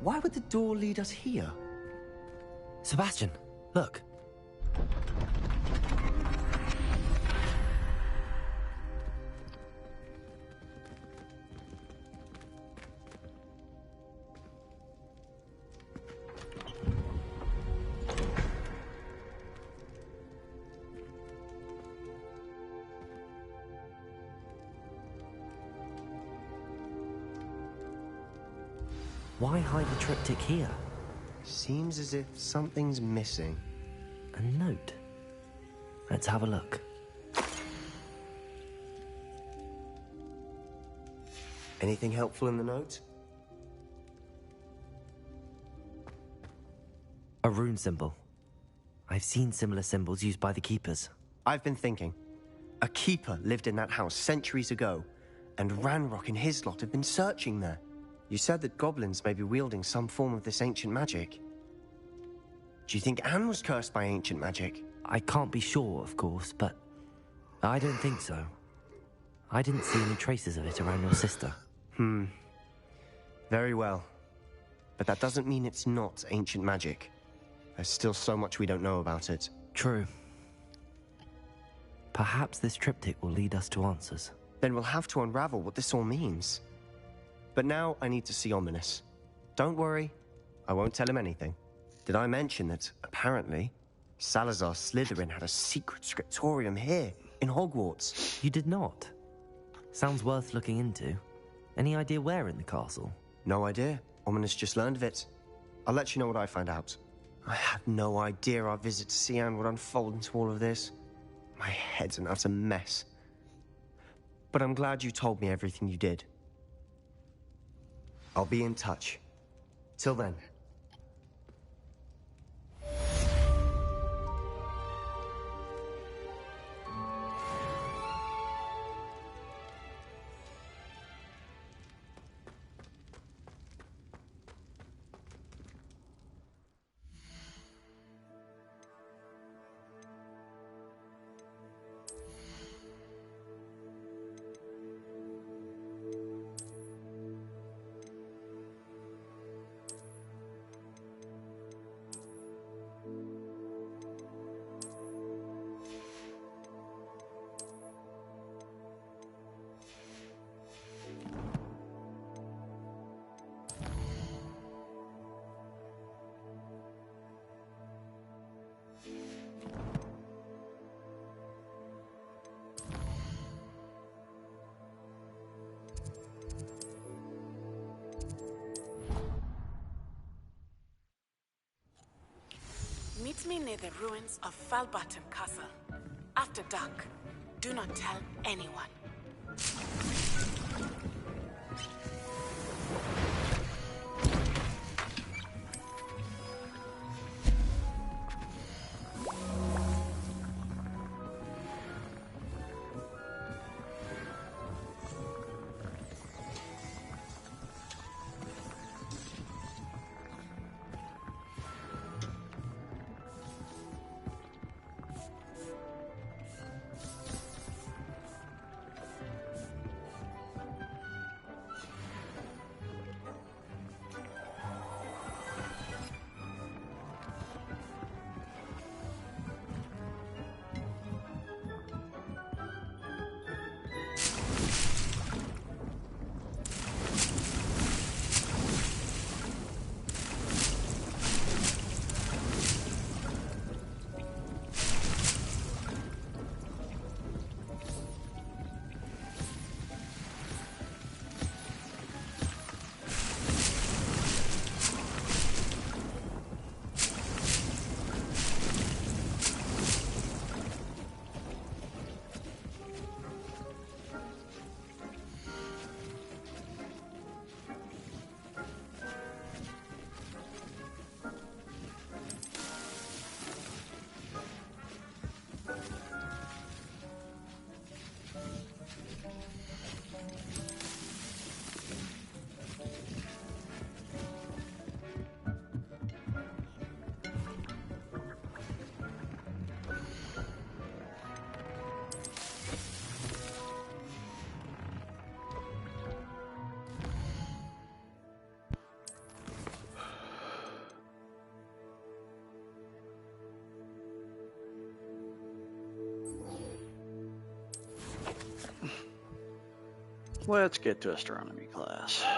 Why would the door lead us here? Sebastian, look. Why hide the triptych here? Seems as if something's missing. A note? Let's have a look. Anything helpful in the note? A rune symbol. I've seen similar symbols used by the keepers. I've been thinking. A keeper lived in that house centuries ago, and Ranrock and his lot have been searching there. You said that goblins may be wielding some form of this ancient magic. Do you think Anne was cursed by ancient magic? I can't be sure, of course, but I don't think so. I didn't see any traces of it around your sister. Very well. But that doesn't mean it's not ancient magic. There's still so much we don't know about it. True. Perhaps this triptych will lead us to answers. Then we'll have to unravel what this all means. But now I need to see Ominous. Don't worry, I won't tell him anything. Did I mention that, apparently, Salazar Slytherin had a secret scriptorium here, in Hogwarts? You did not? Sounds worth looking into. Any idea where in the castle? No idea. Ominous just learned of it. I'll let you know what I find out. I had no idea our visit to Cian would unfold into all of this. My head's an utter mess. But I'm glad you told me everything you did. I'll be in touch. Till then. Meet me near the ruins of Falbottom Castle. After dark. Do not tell anyone. Let's get to astronomy class. I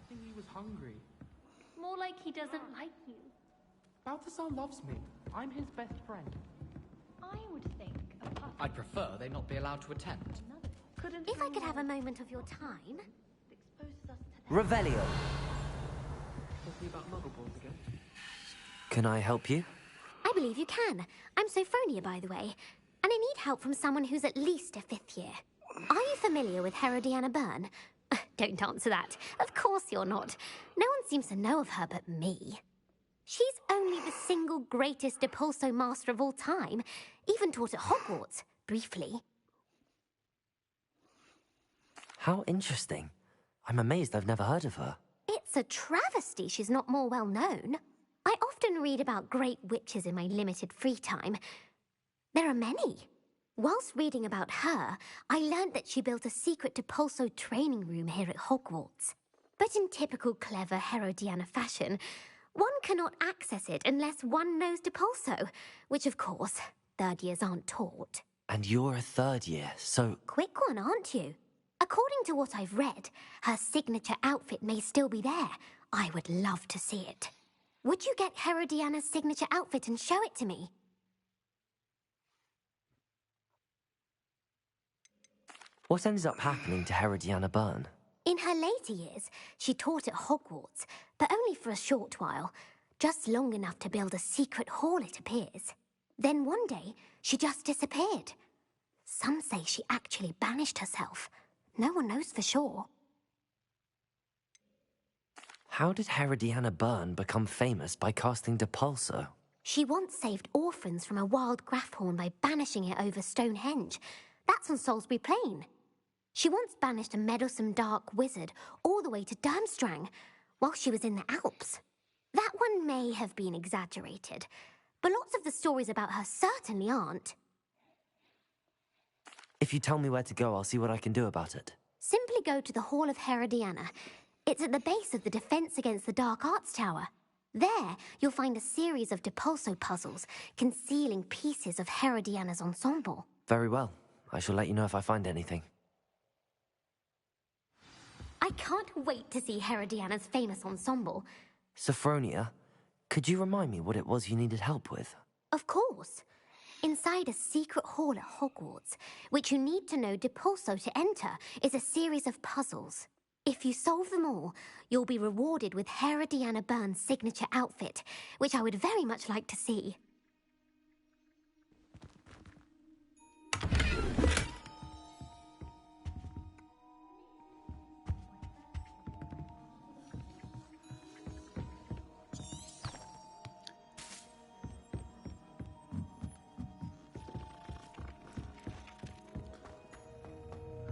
think he was hungry. More like he doesn't like you. Balthazar loves me. I'm his best friend. I would think a puppy... I'd prefer they not be allowed to attend. If I could have a moment of your time... Revelio. Talking about muggleballs again? Can I help you? I believe you can. I'm Sophronia, by the way. And I need help from someone who's at least a 5th year. Are you familiar with Herodiana Byrne? Don't answer that. Of course you're not. No one seems to know of her but me. She's only the single greatest Depulso master of all time. Even taught at Hogwarts, briefly. How interesting. I'm amazed I've never heard of her. It's a travesty she's not more well known. I often read about great witches in my limited free time. There are many. Whilst reading about her, I learnt that she built a secret Depulso training room here at Hogwarts. But in typical clever Herodiana fashion, one cannot access it unless one knows Depulso, which of course, 3rd years aren't taught. And you're a 3rd year, so... Quick one, aren't you? According to what I've read, her signature outfit may still be there. I would love to see it. Would you get Herodiana's signature outfit and show it to me? What ended up happening to Herodiana Byrne? In her later years, she taught at Hogwarts, but only for a short while. Just long enough to build a secret hall, it appears. Then one day, she just disappeared. Some say she actually banished herself. No one knows for sure. How did Herodiana Byrne become famous by casting Depulso? She once saved orphans from a wild Grafhorn by banishing it over Stonehenge. That's on Salisbury Plain. She once banished a meddlesome dark wizard all the way to Durmstrang while she was in the Alps. That one may have been exaggerated, but lots of the stories about her certainly aren't. If you tell me where to go, I'll see what I can do about it. Simply go to the Hall of Herodiana. It's at the base of the Defense Against the Dark Arts Tower. There, you'll find a series of Depulso puzzles concealing pieces of Herodiana's ensemble. Very well. I shall let you know if I find anything. I can't wait to see Herodiana's famous ensemble. Sophronia, could you remind me what it was you needed help with? Of course. Inside a secret hall at Hogwarts, which you need to know Depulso to enter, is a series of puzzles. If you solve them all, you'll be rewarded with Herodiana Byrne's signature outfit, which I would very much like to see.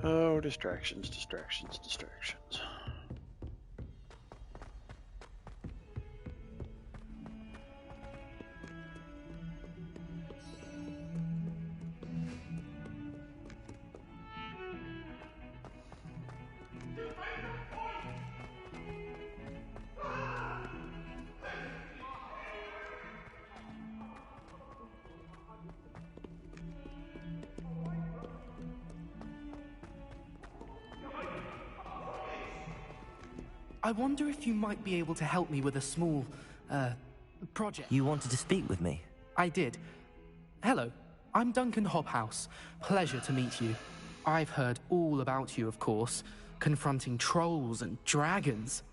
Oh, distractions, distractions, distractions. I wonder if you might be able to help me with a small, project. You wanted to speak with me? I did. Hello, I'm Duncan Hobhouse. Pleasure to meet you. I've heard all about you, of course, confronting trolls and dragons.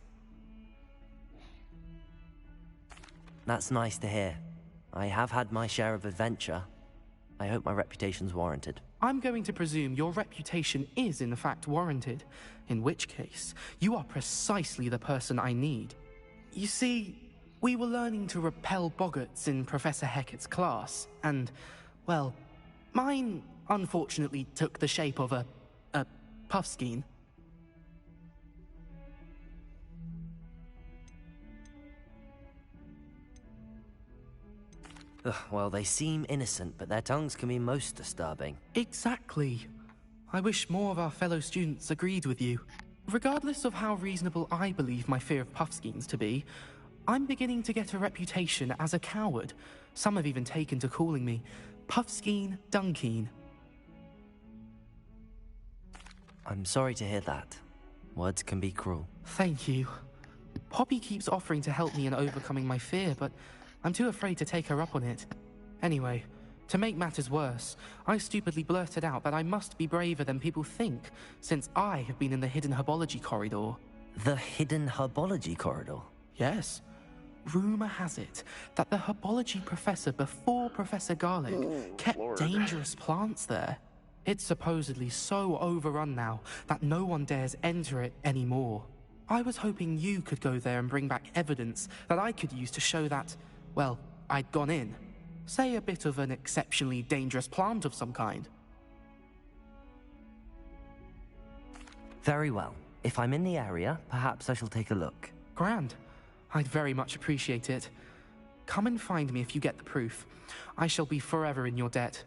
That's nice to hear. I have had my share of adventure. I hope my reputation's warranted. I'm going to presume your reputation is in fact warranted, in which case, you are precisely the person I need. You see, we were learning to repel boggarts in Professor Hecat's class, and, well, mine unfortunately took the shape of a puffskein. Well, they seem innocent, but their tongues can be most disturbing. Exactly. I wish more of our fellow students agreed with you. Regardless of how reasonable I believe my fear of puffskeins to be, I'm beginning to get a reputation as a coward. Some have even taken to calling me Puffskeen Dunkeen. I'm sorry to hear that. Words can be cruel. Thank you. Poppy keeps offering to help me in overcoming my fear, but I'm too afraid to take her up on it. Anyway, to make matters worse, I stupidly blurted out that I must be braver than people think, since I have been in the hidden herbology corridor. The hidden herbology corridor? Yes. Rumor has it that the herbology professor before Professor Garlic kept dangerous plants there. It's supposedly so overrun now that no one dares enter it anymore. I was hoping you could go there and bring back evidence that I could use to show that, well, I'd gone in. Say a bit of an exceptionally dangerous plant of some kind. Very well. If I'm in the area, perhaps I shall take a look. Grand. I'd very much appreciate it. Come and find me if you get the proof. I shall be forever in your debt.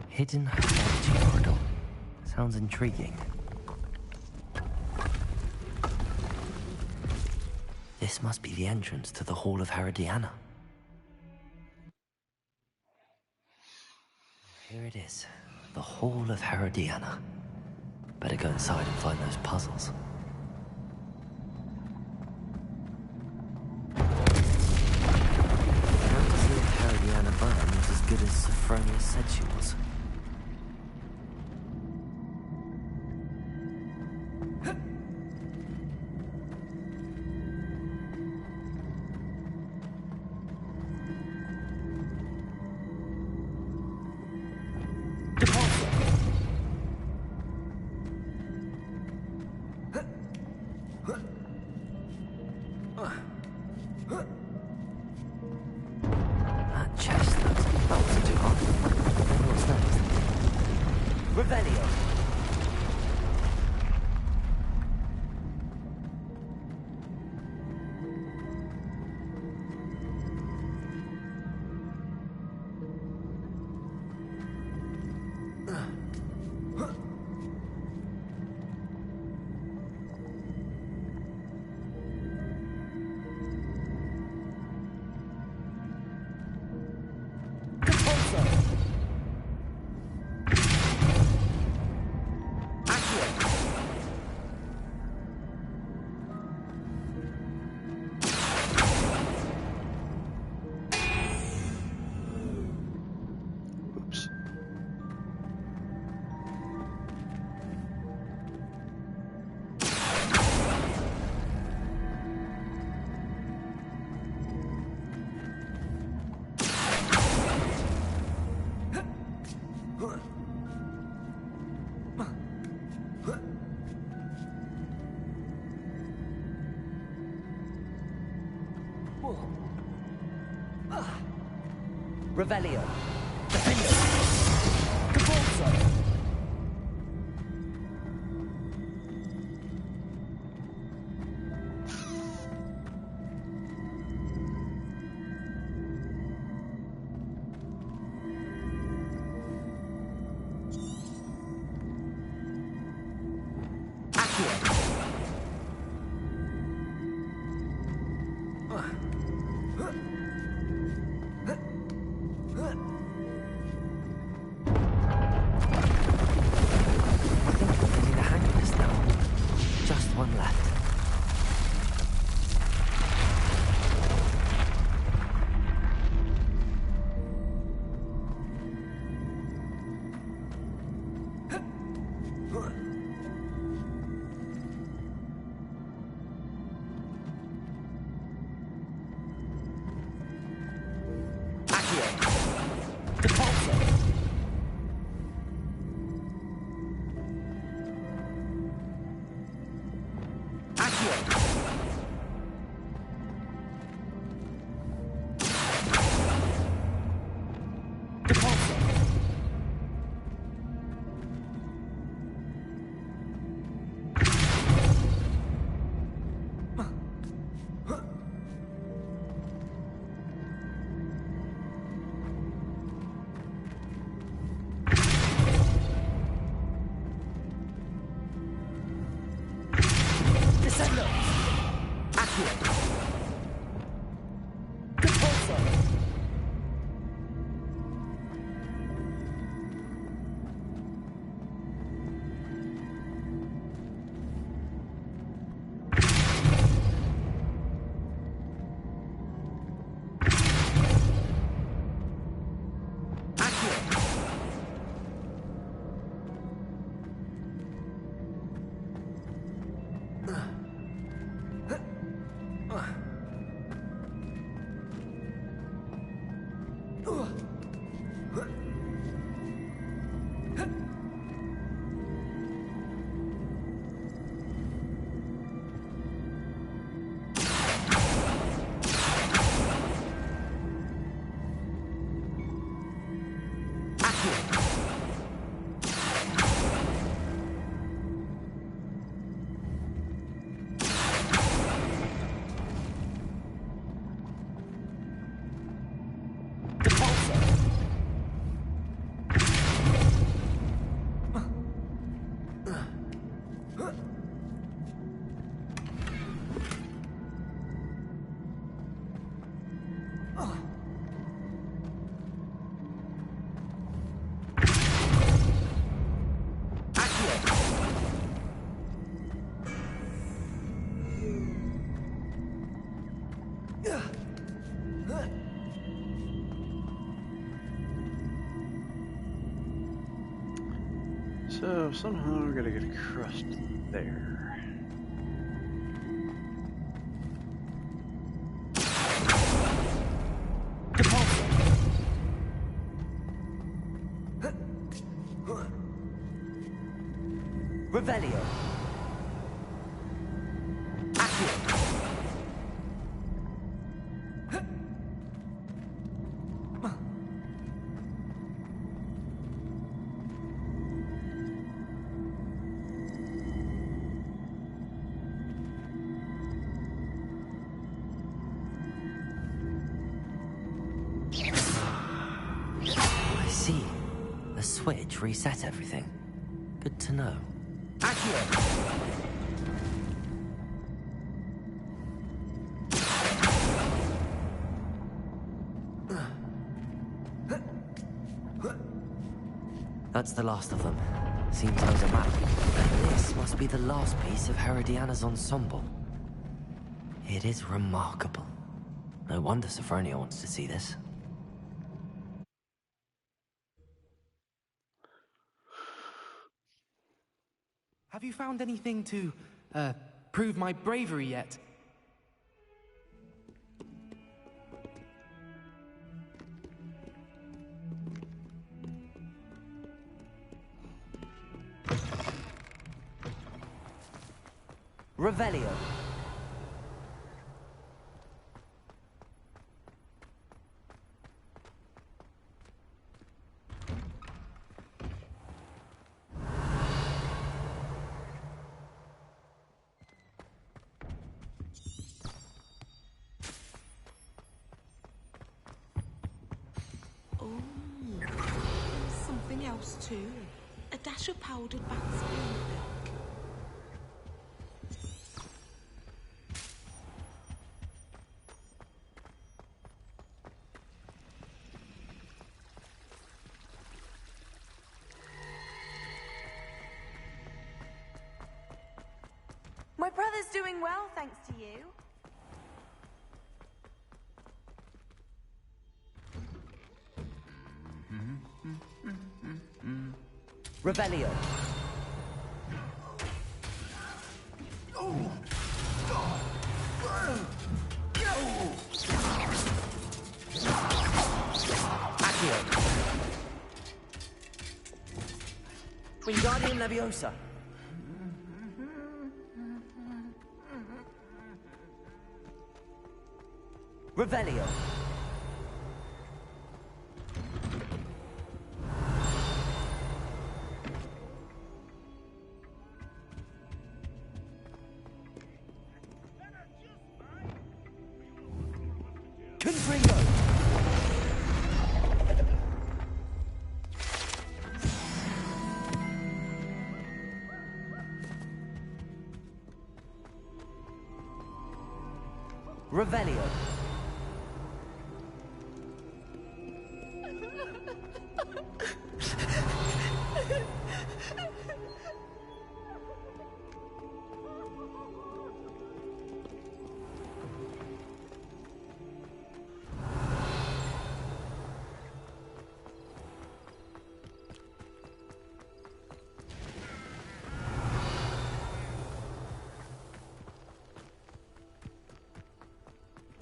Hidden herbology corridor. Sounds intriguing. This must be the entrance to the Hall of Herodiana. Here it is. The Hall of Herodiana. Better go inside and find those puzzles. Can't see if Herodiana Byrne was as good as Sophronia said she was. That chest looks... That wasn't too hard. Then what's next? Revelio! Oops. Revelio. Defendo. Caporzo. One left. So somehow I gotta get across there. Revelio. I see. The switch reset everything. Good to know. That's the last of them. Seems there's a map. And this must be the last piece of Herodiana's ensemble. It is remarkable. No wonder Sophronia wants to see this. Have you found anything to, prove my bravery yet? Revelio. Oh, something else too. A dash of powdered bat's milk. My brother's doing well, thanks to you. Revelio. Accio. Wingardium Leviosa. Revelio. Confringo. Revelio.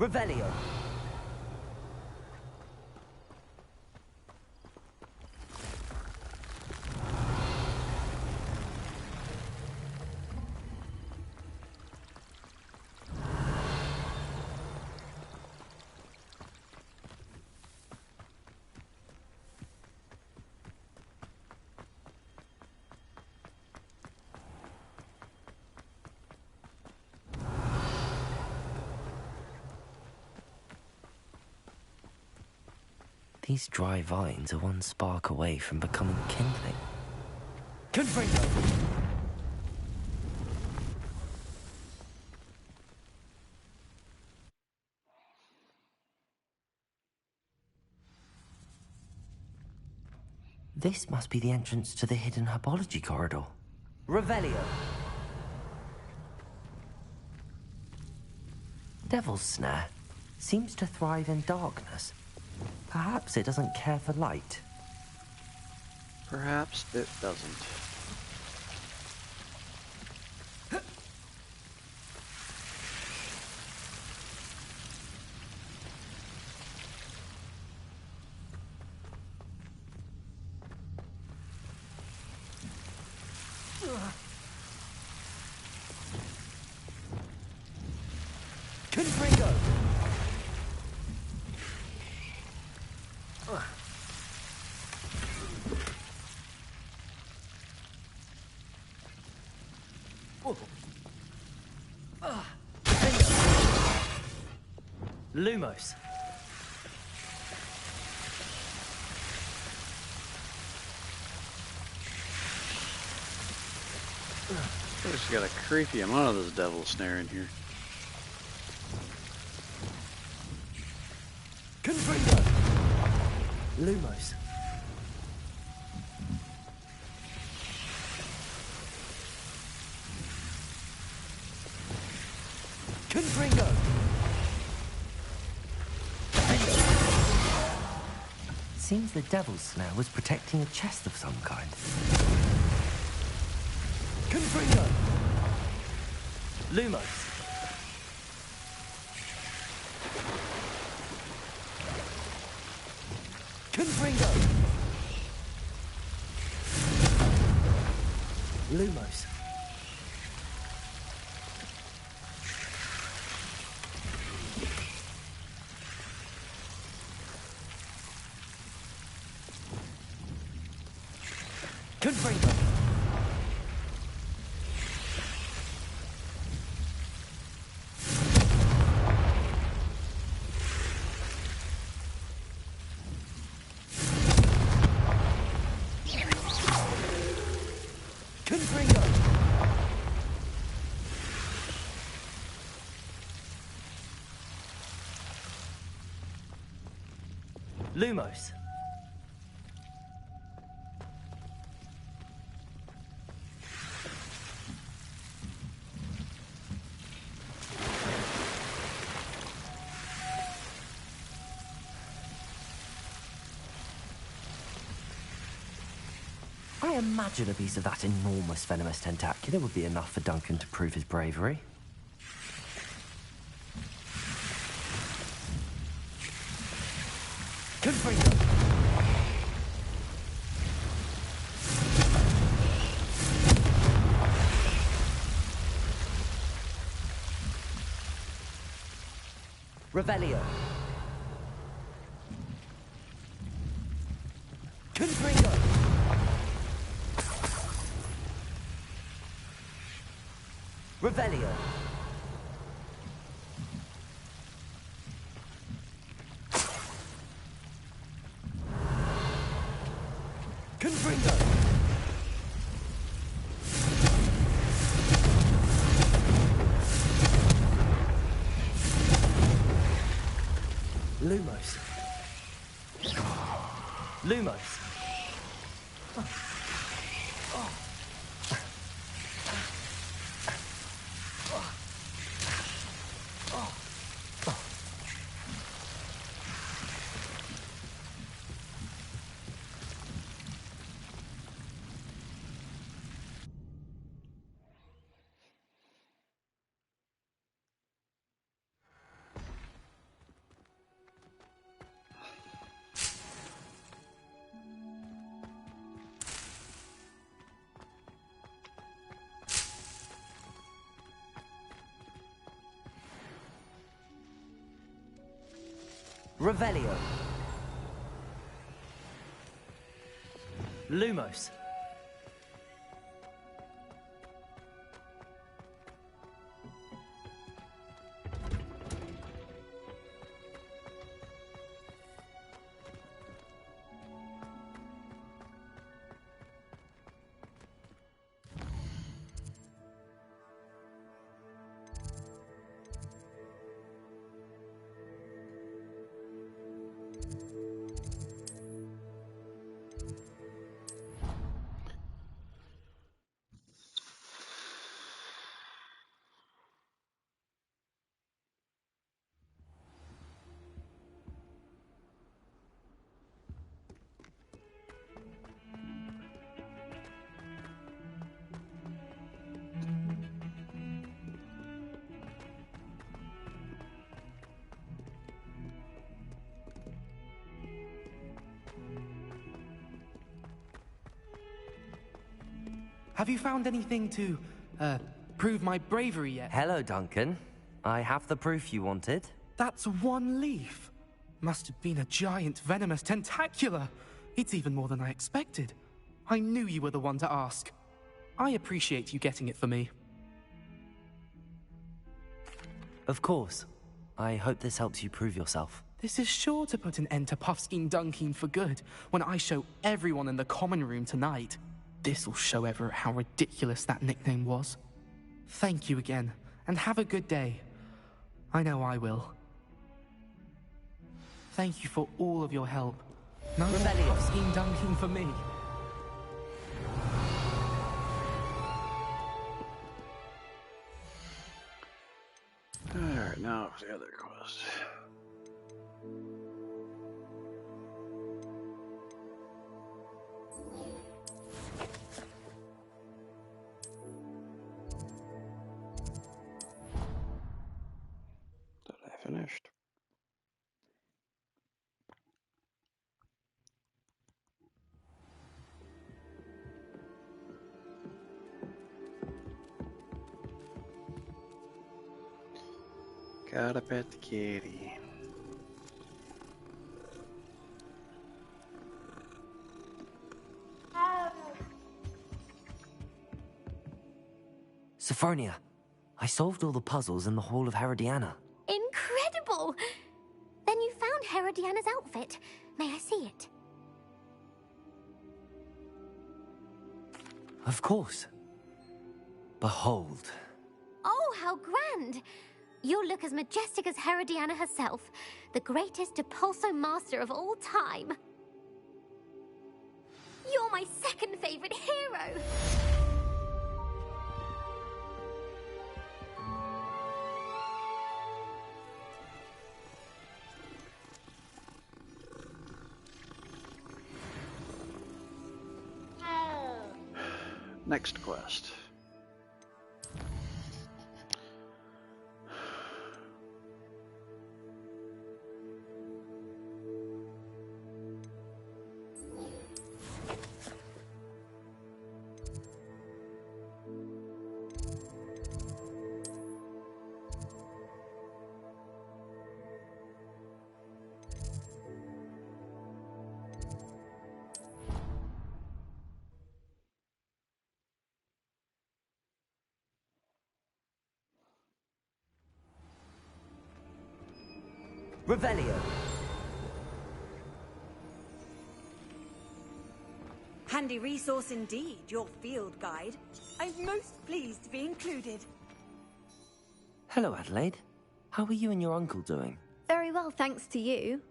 Revelio. These dry vines are one spark away from becoming kindling. Confringo! This must be the entrance to the hidden herbology corridor. Revelio! Devil's Snare seems to thrive in darkness. Perhaps it doesn't care for light. Perhaps it doesn't. Confringo! Lumos. Just got a creepy amount of this devil snare in here. Confringo! Lumos. Confringo! Seems the Devil's Snare was protecting a chest of some kind. Confringo! Lumos. Confringo! Lumos. Confringo! Confringo! Lumos. I imagine a piece of that enormous venomous tentacular would be enough for Duncan to prove his bravery. Confringo! Revelio. Confringo! Revelio. Confringo! Lumos. Lumos. Revelio. Lumos. Have you found anything to, prove my bravery yet? Hello, Duncan. I have the proof you wanted. That's one leaf. Must have been a giant venomous tentacula. It's even more than I expected. I knew you were the one to ask. I appreciate you getting it for me. Of course. I hope this helps you prove yourself. This is sure to put an end to Puffskein Dunkeen for good when I show everyone in the common room tonight. This'll show Everett how ridiculous that nickname was. Thank you again, and have a good day. I know I will. Thank you for all of your help. No more Puffskein Dunkeen for me. Alright, now for the other quest. Thought I finished. Gotta pet the kitty. Sophronia, I solved all the puzzles in the Hall of Herodiana. Incredible! Then you found Herodiana's outfit. May I see it? Of course. Behold. Oh, how grand! You'll look as majestic as Herodiana herself, the greatest Depulso master of all time. You're my second favorite hero! Next quest. Revelio. Handy resource indeed, your field guide. I'm most pleased to be included. Hello, Adelaide. How are you and your uncle doing? Very well, thanks to you.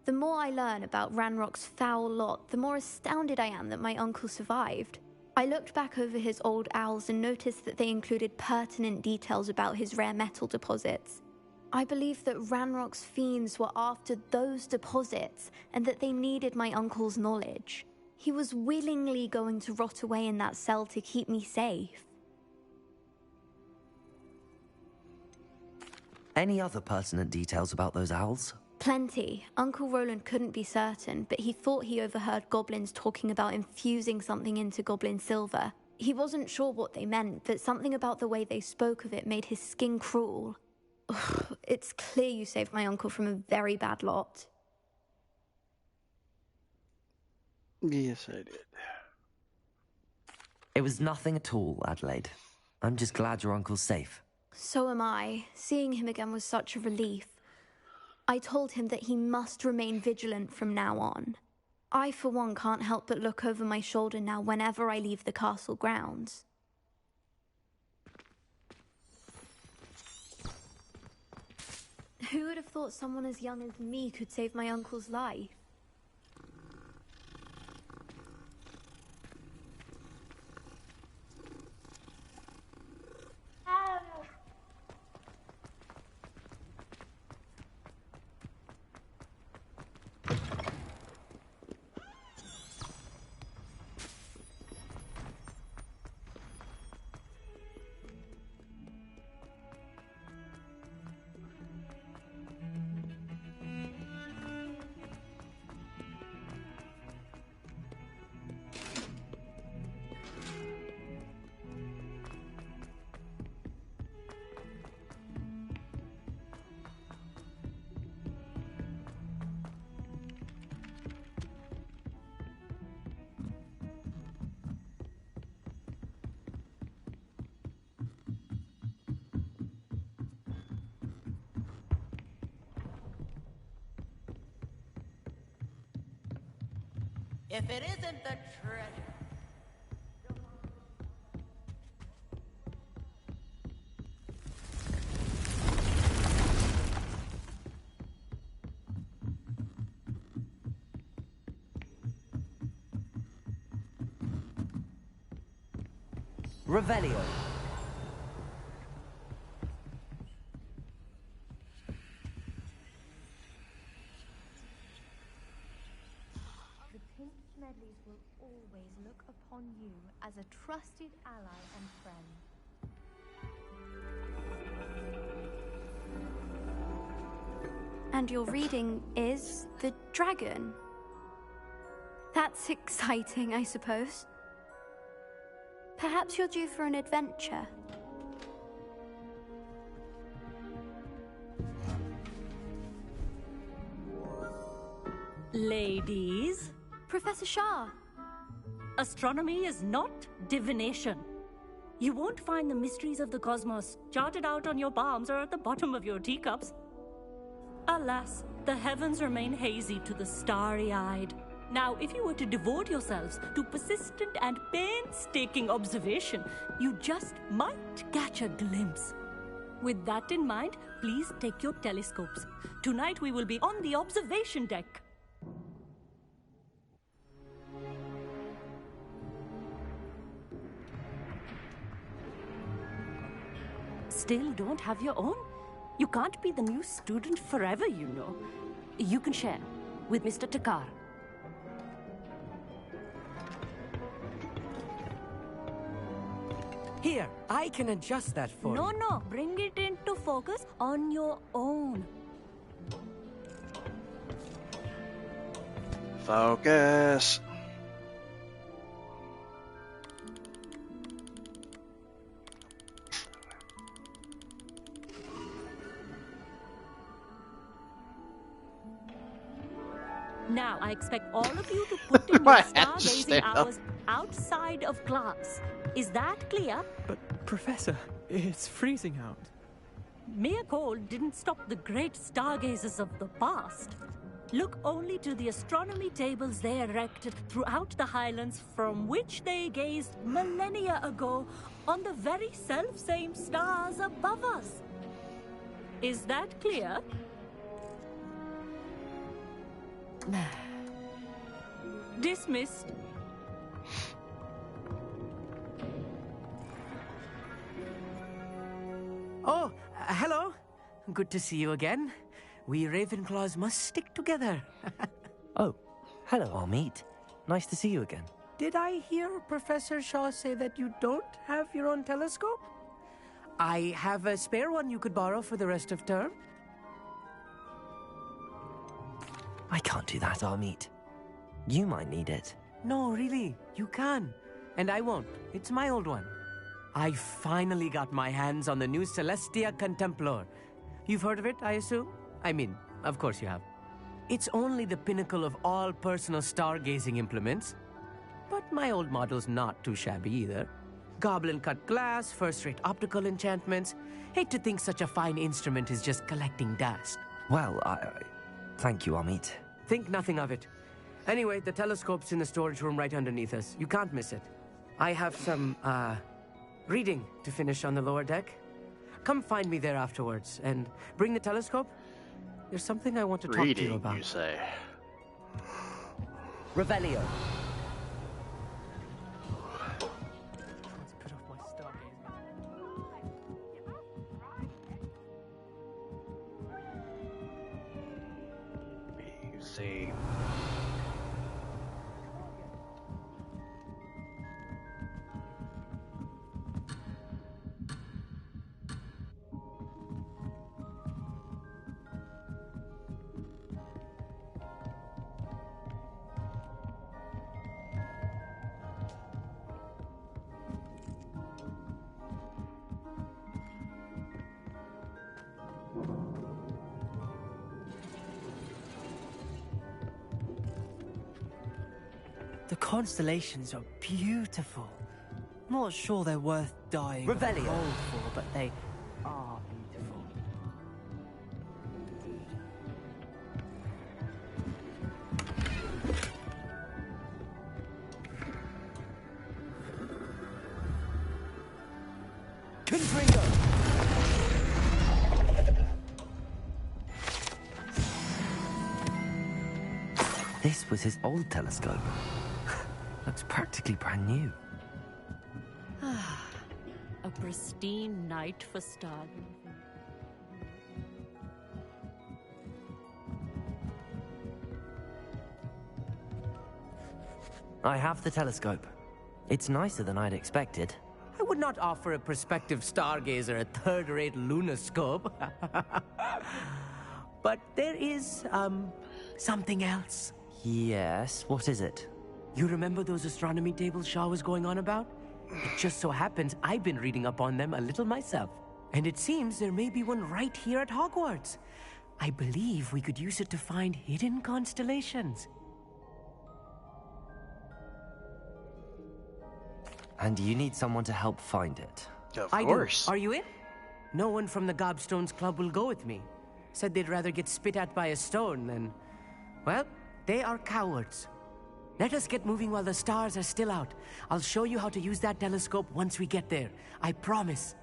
The more I learn about Ranrock's foul lot, the more astounded I am that my uncle survived. I looked back over his old owls and noticed that they included pertinent details about his rare metal deposits. I believe that Ranrock's fiends were after those deposits and that they needed my uncle's knowledge. He was willingly going to rot away in that cell to keep me safe. Any other pertinent details about those owls? Plenty. Uncle Roland couldn't be certain, but he thought he overheard goblins talking about infusing something into goblin silver. He wasn't sure what they meant, but something about the way they spoke of it made his skin crawl. Ugh, it's clear you saved my uncle from a very bad lot. Yes, I did. It was nothing at all, Adelaide. I'm just glad your uncle's safe. So am I. Seeing him again was such a relief. I told him that he must remain vigilant from now on. I, for one, can't help but look over my shoulder now whenever I leave the castle grounds. Who would have thought someone as young as me could save my uncle's life? If it isn't the treasure. Revelio. The Pink Medleys will always look upon you as a trusted ally and friend. And your reading is the dragon. That's exciting, I suppose. Perhaps you're due for an adventure. Ladies. Professor Shah. Astronomy is not divination. You won't find the mysteries of the cosmos charted out on your palms or at the bottom of your teacups. Alas, the heavens remain hazy to the starry-eyed. Now, if you were to devote yourselves to persistent and painstaking observation, you just might catch a glimpse. With that in mind, please take your telescopes. Tonight we will be on the observation deck. Still don't have your own? You can't be the new student forever, you know. You can share with Mr. Takar. Here, I can adjust that for you. No, bring it into focus on your own. Focus. Now, I expect all of you to put in your stargazing hours outside of class. Is that clear? But, Professor, it's freezing out. Mere cold didn't stop the great stargazers of the past. Look only to the astronomy tables they erected throughout the highlands from which they gazed millennia ago on the very self-same stars above us. Is that clear? Dismissed. Oh, hello. Good to see you again. We Ravenclaws must stick together. Oh, hello, Amit. Nice to see you again. Did I hear Professor Shaw say that you don't have your own telescope? I have a spare one you could borrow for the rest of term. I can't do that, Amit. You might need it. No, really, you can. And I won't. It's my old one. I finally got my hands on the new Celestia Contemplor. You've heard of it, I assume? I mean, of course you have. It's only the pinnacle of all personal stargazing implements. But my old model's not too shabby either. Goblin-cut glass, first-rate optical enchantments. Hate to think such a fine instrument is just collecting dust. Well, thank you, Amit. Think nothing of it. Anyway, the telescope's in the storage room right underneath us. You can't miss it. I have some, reading to finish on the lower deck. Come find me there afterwards, and bring the telescope. There's something I want to talk to you about. You say. Revelio. You see. The constellations are beautiful. Not sure they're worth dying Revelio. old for, but they are beautiful. This was his old telescope. Looks practically brand new. A pristine night for stargazing. I have the telescope. It's nicer than I'd expected. I would not offer a prospective stargazer a third-rate lunoscope. But there is, something else. Yes, what is it? You remember those astronomy tables Shaw was going on about? It just so happens I've been reading up on them a little myself. And it seems there may be one right here at Hogwarts. I believe we could use it to find hidden constellations. And you need someone to help find it. Of course. Are you in? No one from the Gobstones Club will go with me. Said they'd rather get spit at by a stone than... Well, they are cowards. Let us get moving while the stars are still out. I'll show you how to use that telescope once we get there. I promise.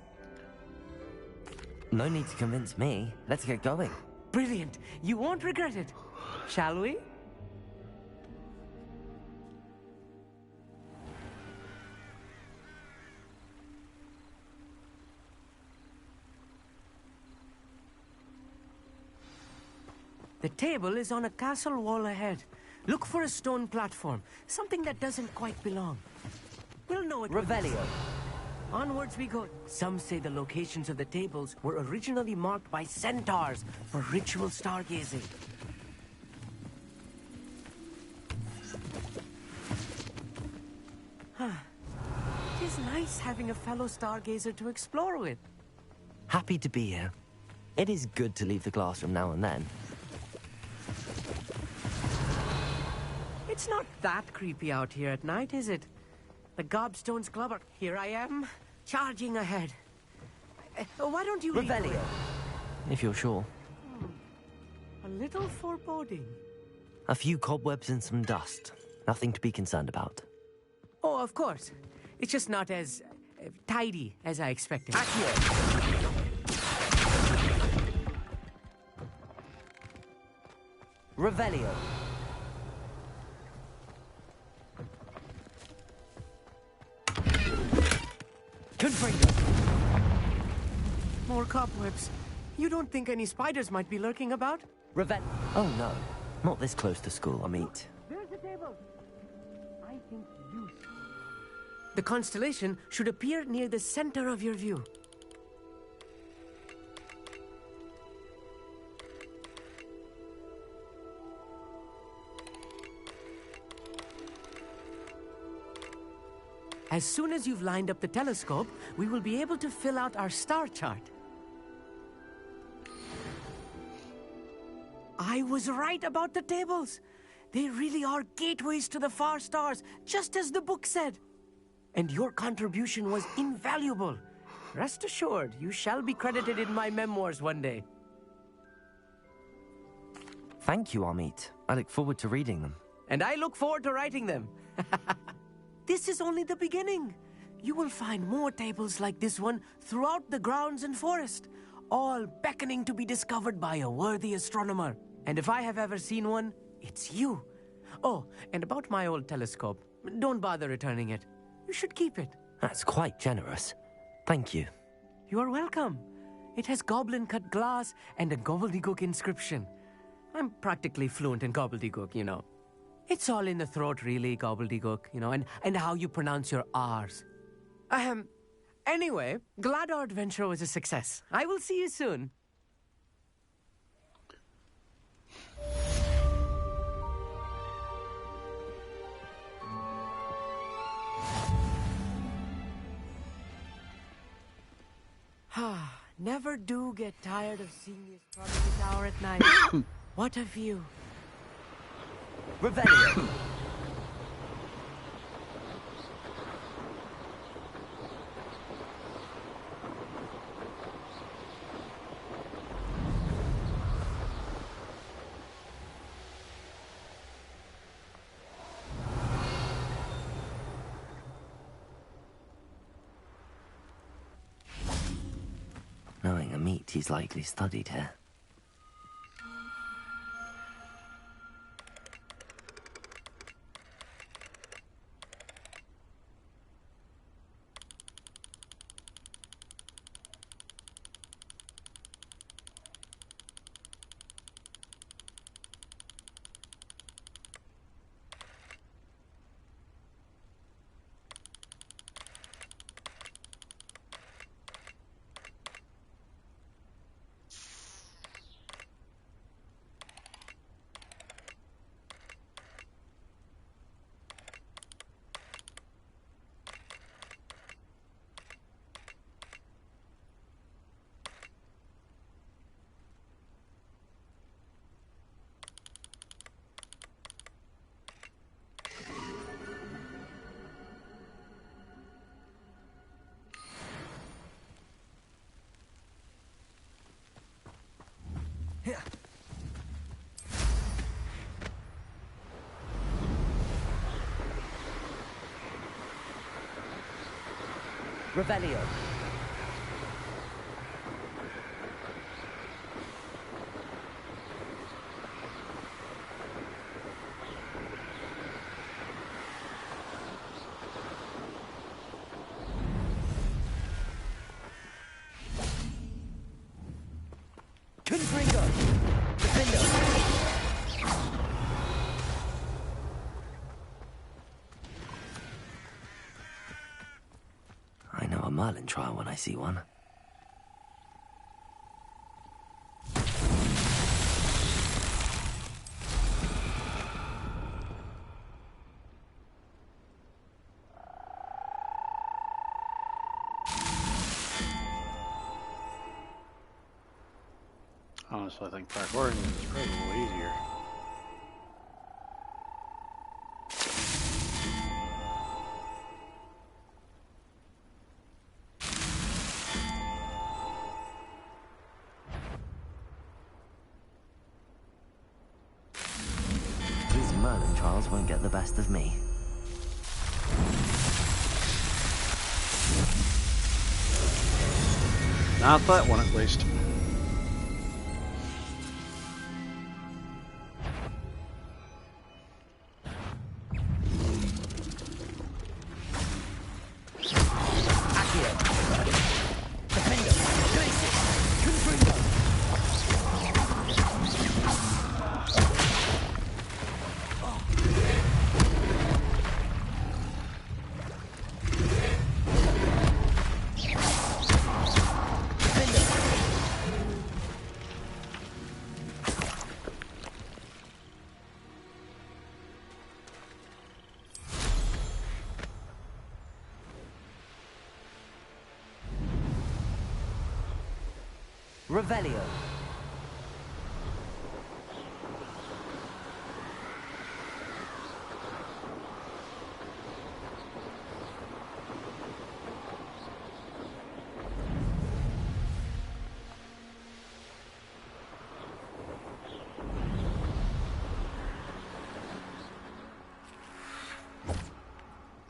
No need to convince me. Let's get going. Brilliant. You won't regret it. Shall we? The table is on a castle wall ahead. Look for a stone platform, something that doesn't quite belong. We'll know it. Revelio. Onwards we go. Some say the locations of the tables were originally marked by centaurs for ritual stargazing. It is nice having a fellow stargazer to explore with. Happy to be here. It is good to leave the classroom now and then. It's not that creepy out here at night, is it? The Gobstones Club are... Here I am, charging ahead. Why don't you... Revelio. If you're sure. A little foreboding. A few cobwebs and some dust. Nothing to be concerned about. Oh, of course. It's just not as tidy as I expected. Revelio. More cobwebs. You don't think any spiders might be lurking about? Oh no, not this close to school, Amit. There's the table. I think you... The constellation should appear near the center of your view. As soon as you've lined up the telescope, we will be able to fill out our star chart. I was right about the tables. They really are gateways to the far stars, just as the book said. And your contribution was invaluable. Rest assured, you shall be credited in my memoirs one day. Thank you, Amit. I look forward to reading them. And I look forward to writing them. This is only the beginning. You will find more tables like this one throughout the grounds and forest, all beckoning to be discovered by a worthy astronomer. And if I have ever seen one, it's you. Oh, and about my old telescope, don't bother returning it. You should keep it. That's quite generous. Thank you. You are welcome. It has goblin-cut glass and a gobbledygook inscription. I'm practically fluent in gobbledygook, you know. It's all in the throat, really, gobbledygook, you know, and how you pronounce your R's. Anyway, glad our adventure was a success. I will see you soon. Never do get tired of seeing the astronomy tower at night. What a view. Revelio. Knowing Amit, he's likely studied here. Revelio. Confringo. Defendo. I know a Merlin trial when I see one. Honestly, I think parkouring is probably a little easier. These Merlin trials won't get the best of me. Not that one, at least. Revelio.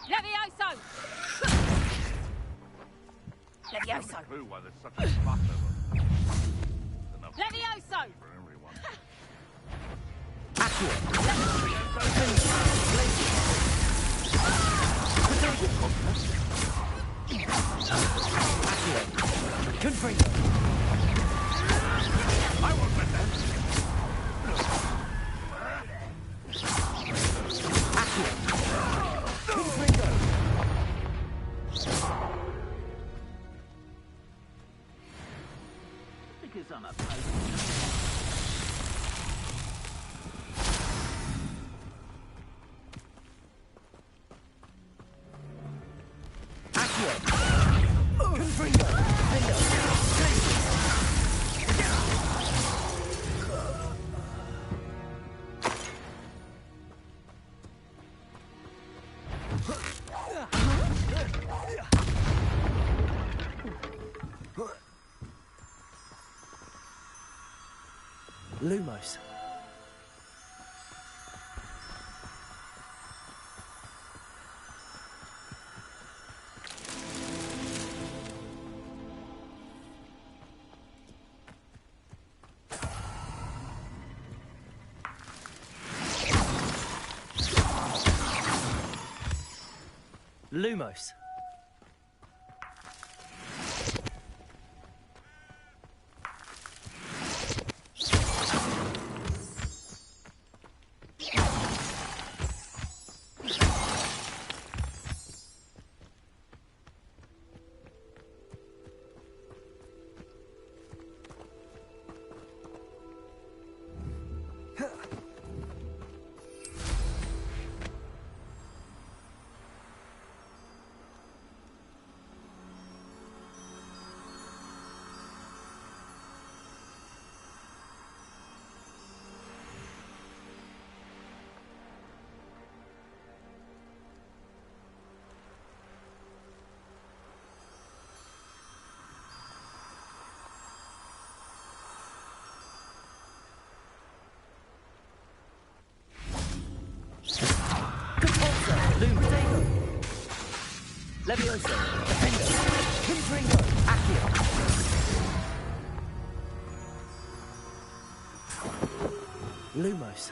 Levioso! Levioso! Clue why there's such a fuss over. Enough Levioso! for everyone. Confringo. I won't let that. Because I'm a poacher. Confringo. Lumos. Lumos. Levioso. Defendo. Pintringo, Accio. Lumos.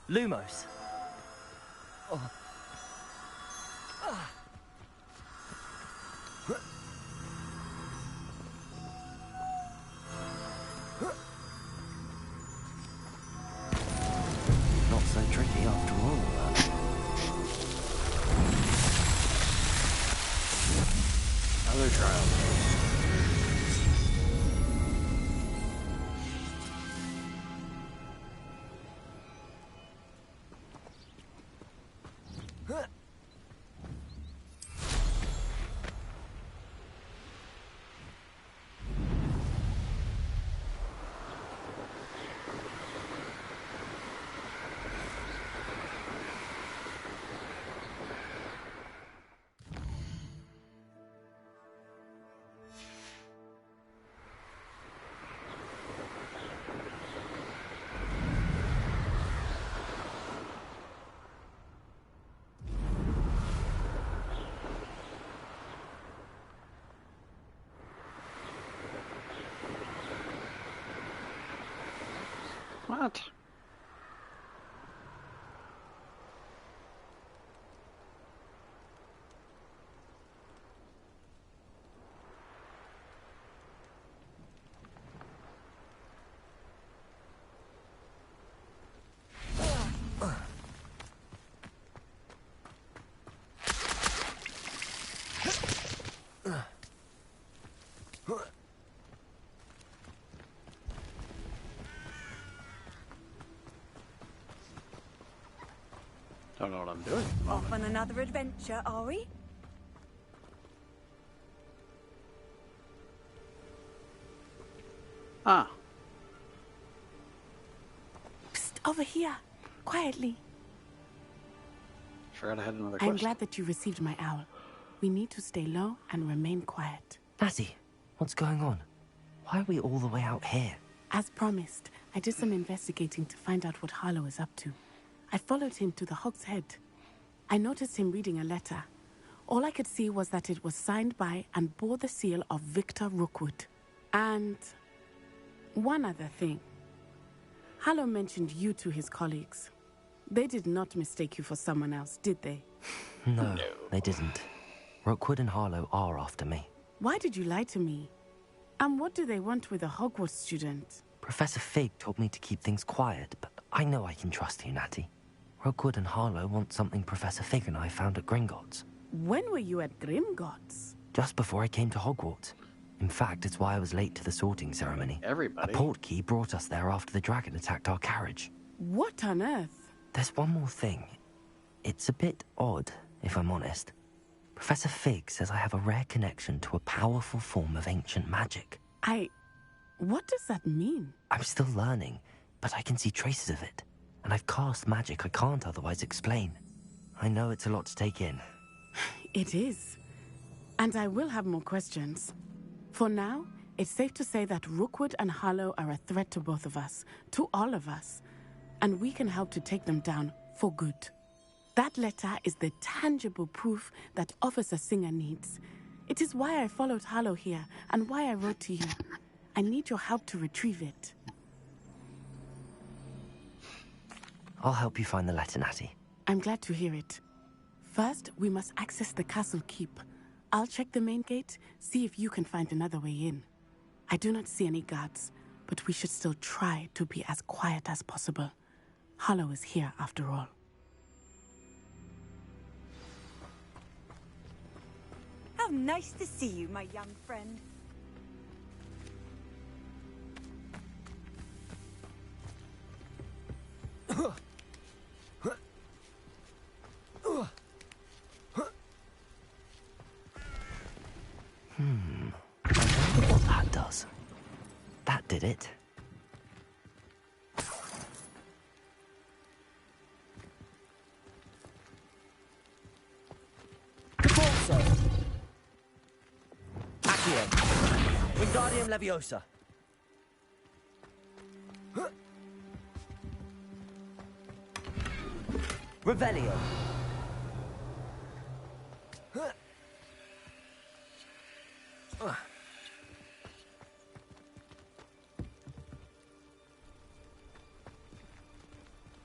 Lumos. Oh. Not so tricky after all of that. Another trial. What? Don't know what I'm doing. Off on another adventure, are we? Ah. Psst, over here. Quietly. Forgot I had another I'm quest. glad that you received my owl. We need to stay low and remain quiet. Natty, what's going on? Why are we all the way out here? As promised, I did some investigating to find out what Harlow is up to. I followed him to the Hog's Head. I noticed him reading a letter. All I could see was that it was signed by and bore the seal of Victor Rookwood. And one other thing. Harlow mentioned you to his colleagues. They did not mistake you for someone else, did they? No, they didn't. Rookwood and Harlow are after me. Why did you lie to me? And what do they want with a Hogwarts student? Professor Fig told me to keep things quiet, but I know I can trust you, Natty. Rookwood and Harlow want something Professor Fig and I found at Gringotts. When were you at Grimgotts? Just before I came to Hogwarts. In fact, it's why I was late to the sorting ceremony. Everybody. A portkey brought us there after the dragon attacked our carriage. What on earth? There's one more thing. It's a bit odd, if I'm honest. Professor Fig says I have a rare connection to a powerful form of ancient magic. What does that mean? I'm still learning, but I can see traces of it. And I've cast magic I can't otherwise explain. I know it's a lot to take in. It is. And I will have more questions. For now, it's safe to say that Rookwood and Harlow are a threat to both of us, to all of us. And we can help to take them down for good. That letter is the tangible proof that Officer Singer needs. It is why I followed Harlow here and why I wrote to you. I need your help to retrieve it. I'll help you find the letter, Natty. I'm glad to hear it. First, we must access the castle keep. I'll check the main gate, see if you can find another way in. I do not see any guards, but we should still try to be as quiet as possible. Harlow is here, after all. How nice to see you, my young friend. I wonder what that does. That did it. Corso! Accio! Wingardium Leviosa! Revelio!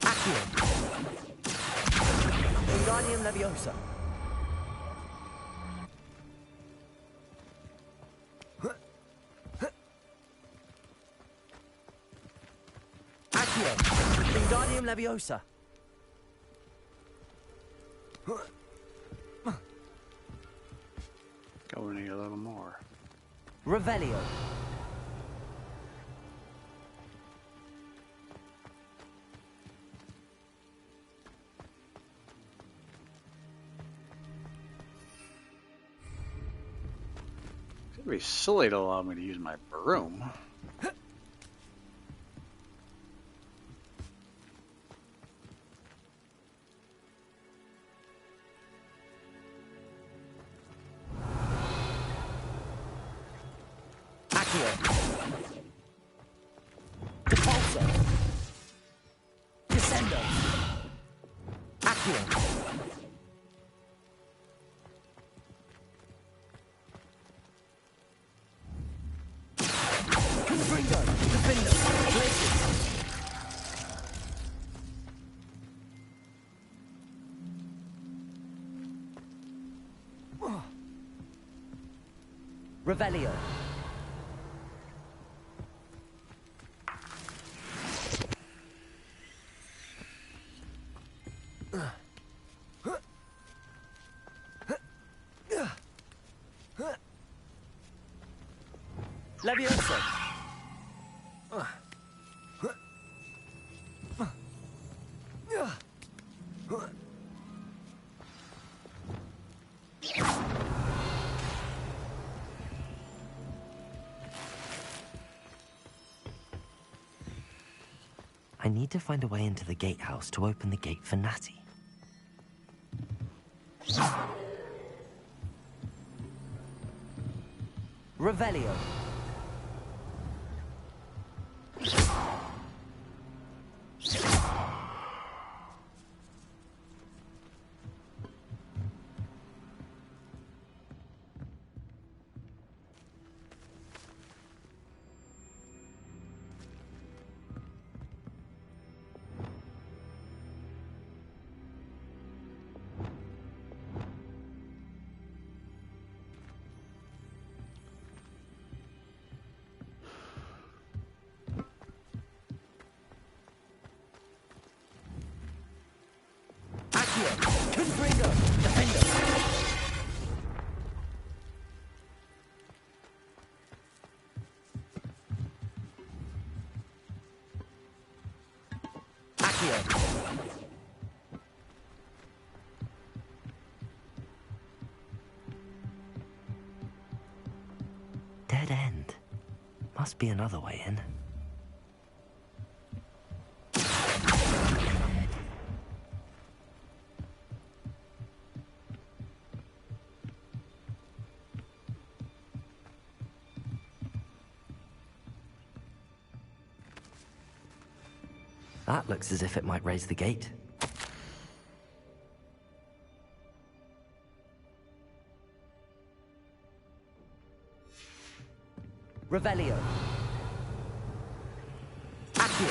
Accio! Wingardium Leviosa! Accio! Wingardium Leviosa! Go in a little more. Revelio! It'd be silly to allow me to use my broom. Repulsor! Descendo! Accio! Confringo! Defendo! Glacius! Revelio! Leviosa! I need to find a way into the gatehouse to open the gate for Natty. Revelio! Confringo! Defendo! Accio! Dead end. Must be another way in. That looks as if it might raise the gate. Revelio! Accio!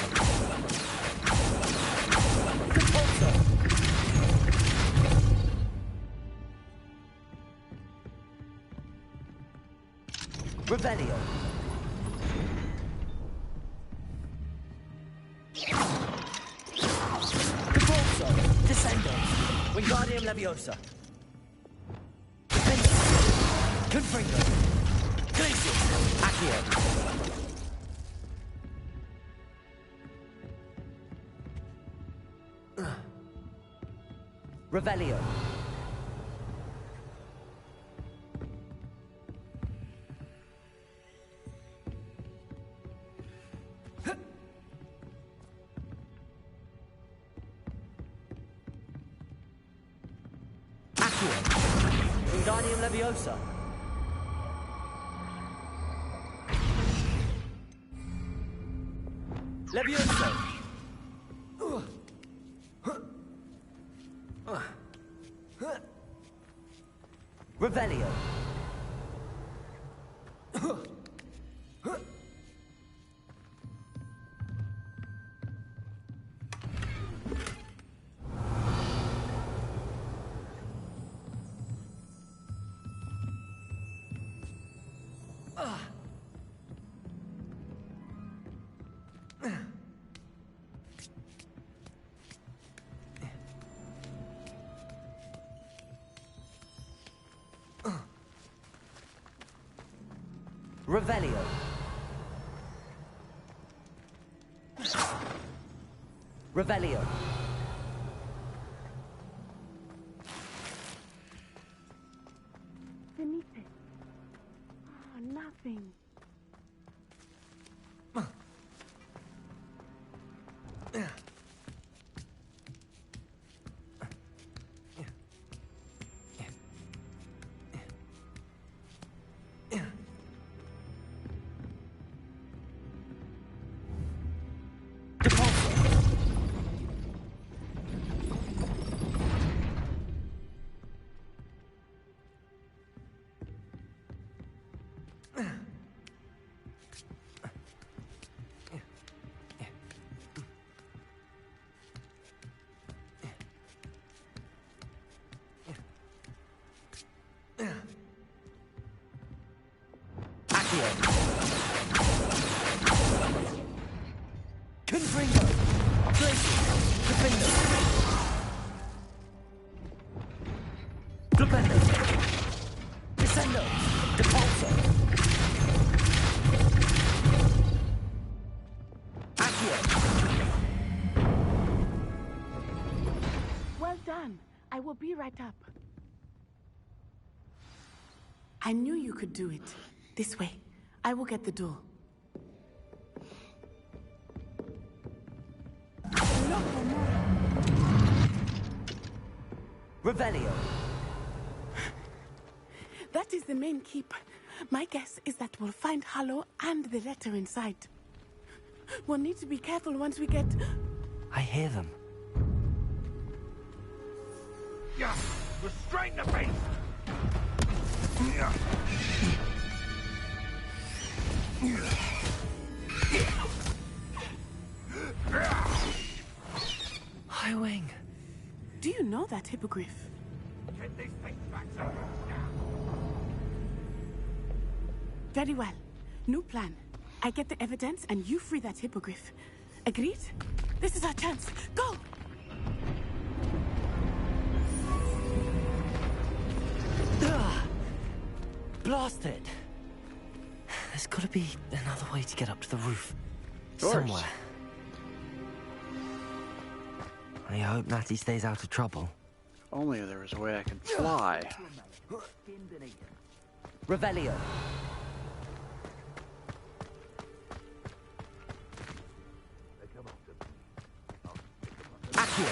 Revelio. Caporzo. Descendo. Wingardium Leviosa. Defendo. Confringo. Glacius. Accio. Revelio. Accio. Wingardium Leviosa. Levioso. Revelio. Revelio. Revelio. Felipe. Oh, nothing. Confringo. Glacius. Defendo. Flipendo. Descendo. Depulso. Accio. Well done. I will be right up. I knew you could do it. This way. I will get the door. Revelio. That is the main keep. My guess is that we'll find Harlow and the letter inside. We'll need to be careful once we get... I hear them. Yeah, restrain the beast! Yeah. Highwing. Do you know that hippogriff? Get these things back to now. Very well. New plan. I get the evidence and you free that hippogriff. Agreed? This is our chance. Go! Blasted! There's gotta be another way to get up to the roof. Doors. Somewhere. I hope Natty stays out of trouble. If only there was a way I could fly. Revelio. Accio.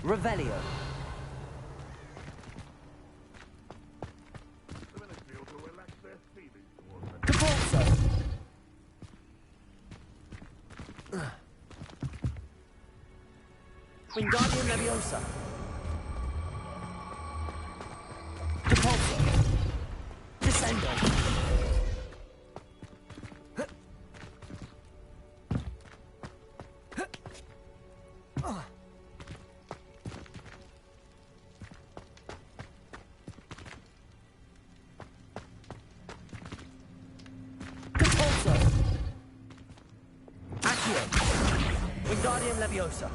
Revelio. Caporzo. Wingardium Leviosa. Caporzo. Descendo. Wingardium Leviosa.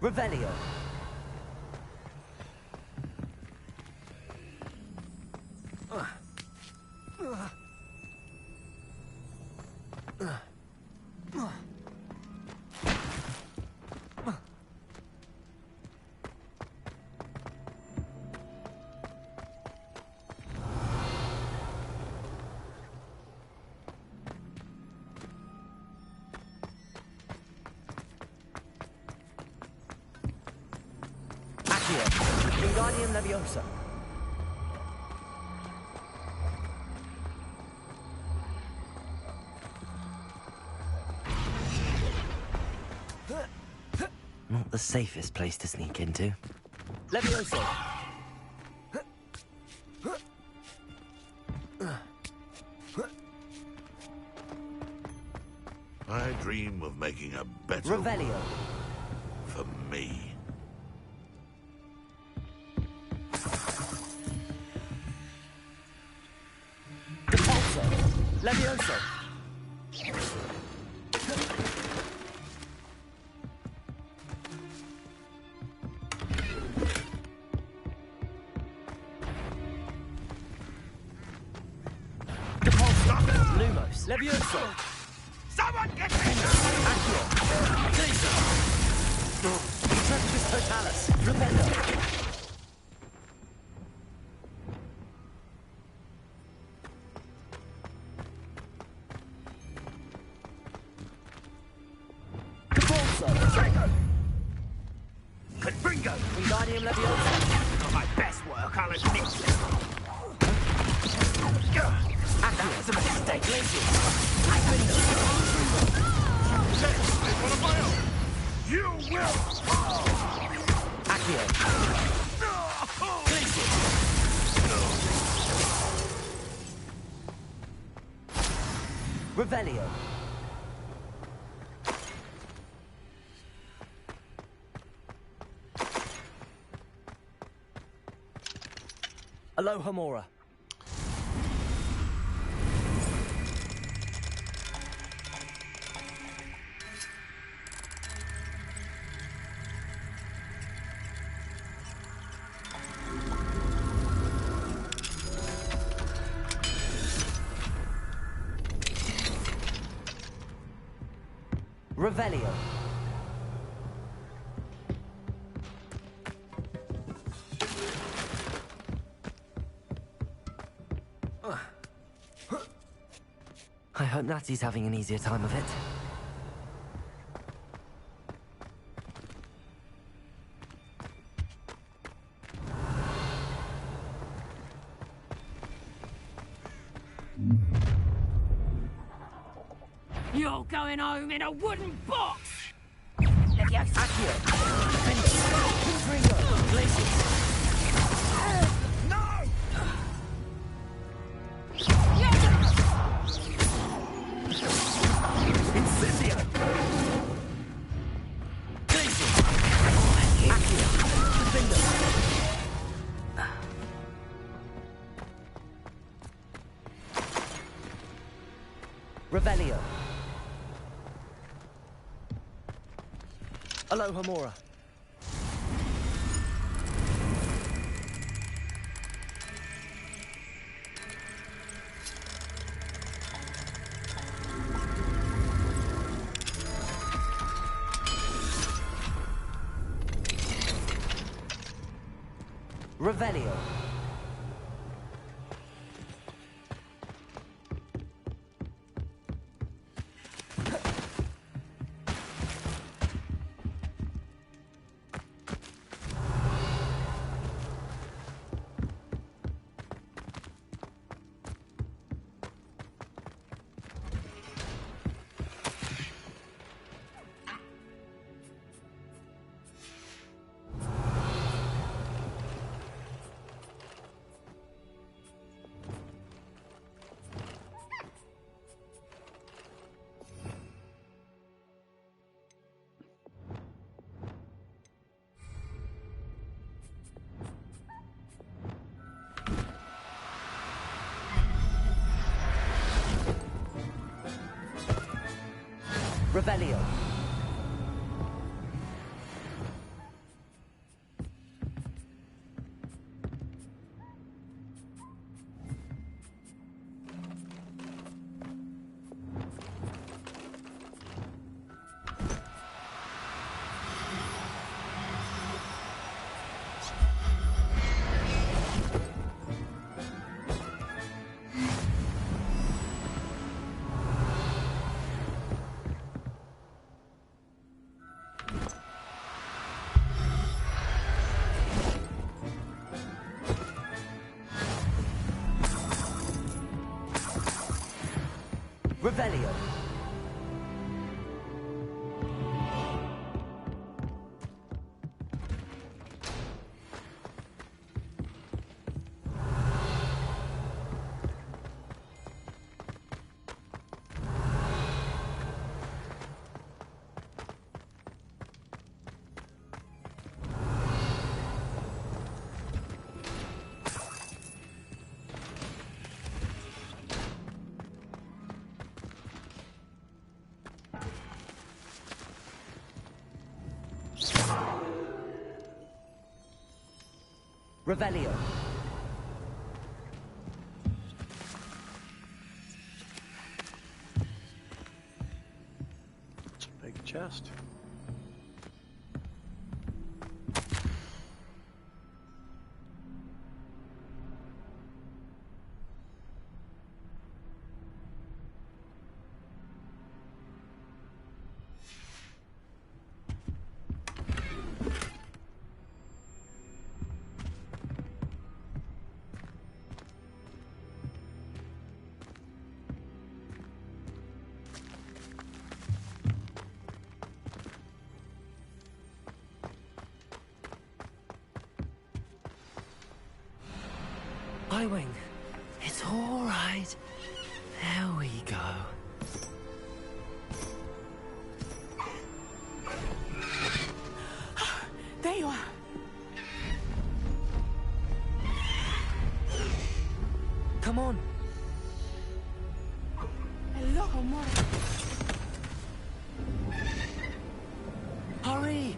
Revelio. Wingardium Leviosa. Not the safest place to sneak into. Leviosa. I dream of making a better Revelio. world for me. Leviosa. Lumos. Leviosa. Someone get me! Accio. Intrepidus Totalis. Rependo. Bingo! Wingardium Leviosa. Not my best work, I'll admit. That's a mistake. It's one of my own. You will! Accio. Revelio. Alohomora. Revelio. I hope Natty's having an easier time of it. You're going home in a wooden box! Accio. Ringo. Glacius. Incendio! Glacius! Accio! Defender! Revelio! Alohomora! Revelio. Revelio. Revelio. Revelio. It's a big chest. Highwing, it's all right. There we go. There you are. Come on. Hello, amor. Hurry.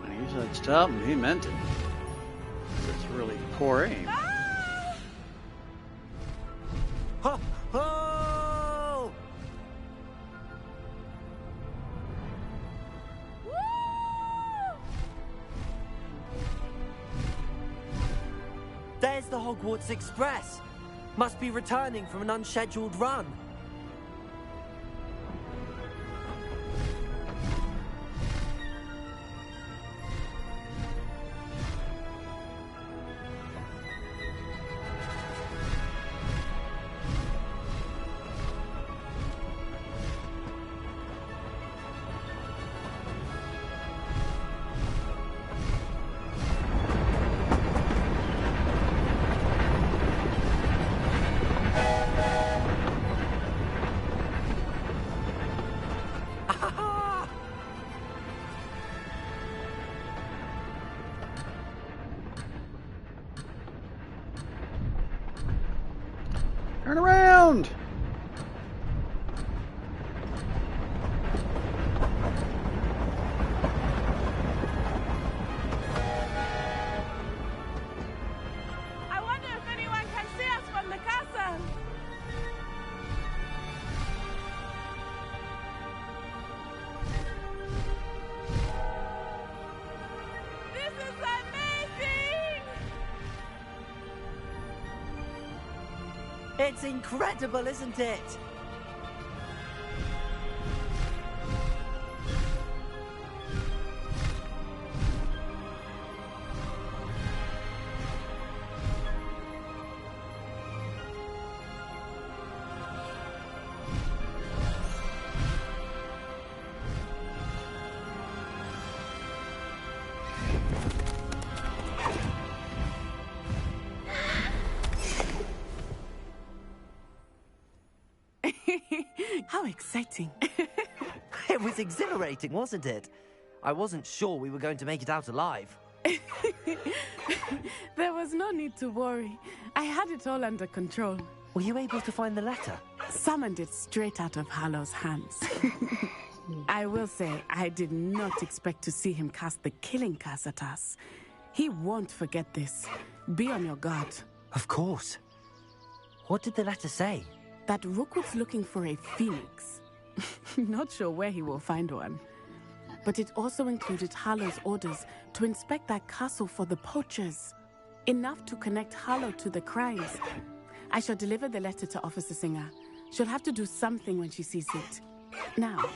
When he said stop him, he meant it. It's really poor aim. Ho! Ho! There's the Hogwarts Express. Must be returning from an unscheduled run. Turn around! I wonder if anyone can see us from the castle. This is amazing! It's incredible, isn't it? How exciting. It was exhilarating, wasn't it? I wasn't sure we were going to make it out alive. There was no need to worry. I had it all under control. Were you able to find the letter? Summoned it straight out of Harlow's hands. I will say, I did not expect to see him cast the killing curse at us. He won't forget this. Be on your guard. Of course. What did the letter say? That Rookwood's looking for a phoenix. Not sure where he will find one. But it also included Harlow's orders to inspect that castle for the poachers. Enough to connect Harlow to the crimes. I shall deliver the letter to Officer Singer. She'll have to do something when she sees it. Now,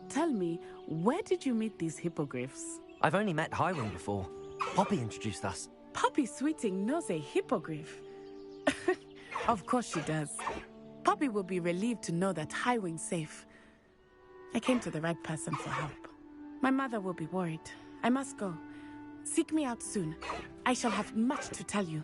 tell me, where did you meet these hippogriffs? I've only met Highwing before. Poppy introduced us. Poppy Sweeting knows a hippogriff. Of course she does. Poppy will be relieved to know that Highwing's safe. I came to the right person for help. My mother will be worried. I must go. Seek me out soon. I shall have much to tell you.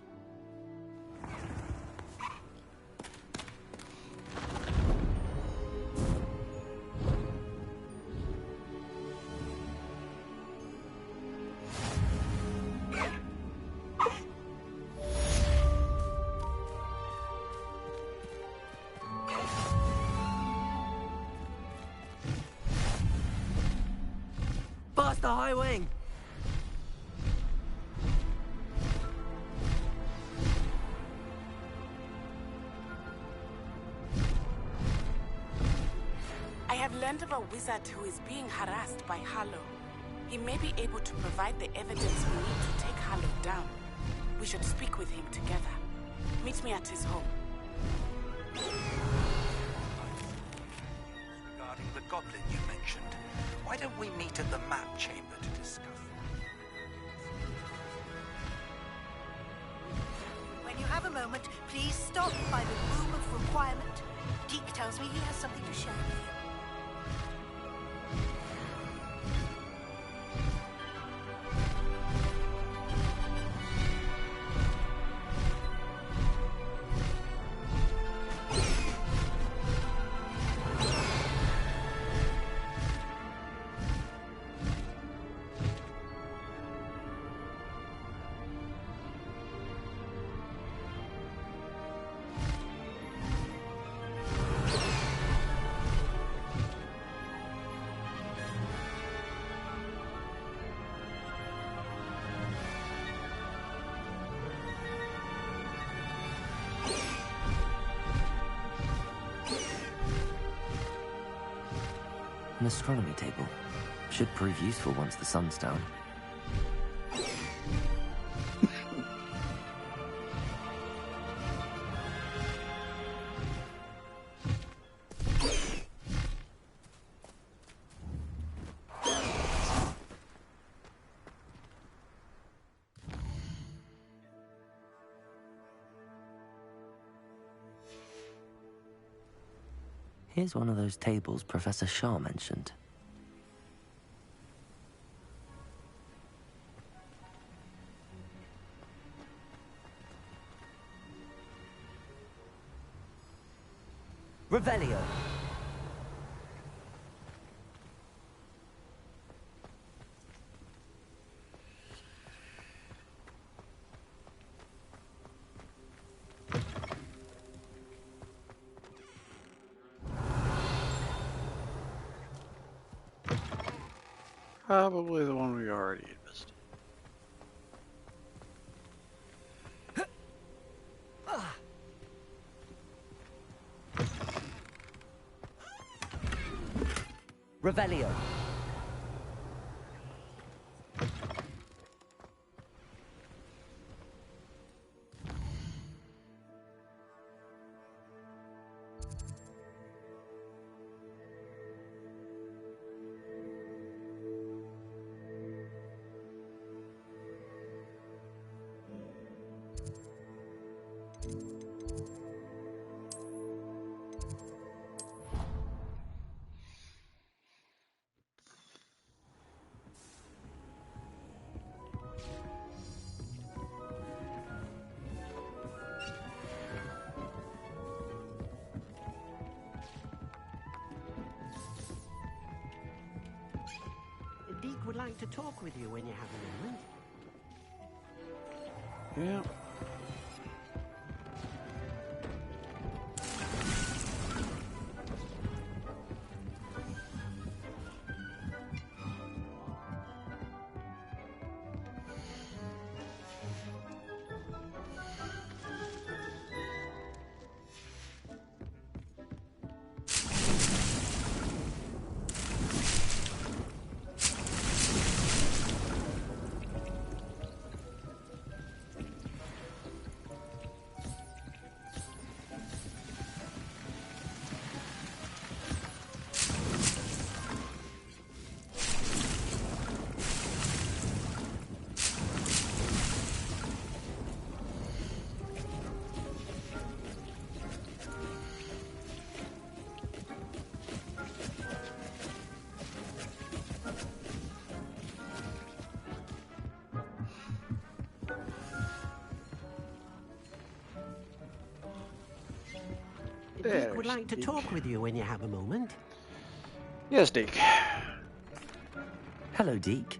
Faster, Highwing! I have learned of a wizard who is being harassed by Harlow. He may be able to provide the evidence we need to take Harlow down. We should speak with him together. Meet me at his home. Regarding the goblin you mentioned, why don't we meet at the map chamber to discuss? When you have a moment, please stop by the room of requirement. Deke tells me he has something to share with you. An astronomy table. Should prove useful once the sun's down. Here's one of those tables Professor Shah mentioned. Revelio. Probably the one we already visited. Revelio. like to talk with you when you have a moment. Yeah. Dick would like to talk with you when you have a moment. Yes, Deke. Hello, Deke.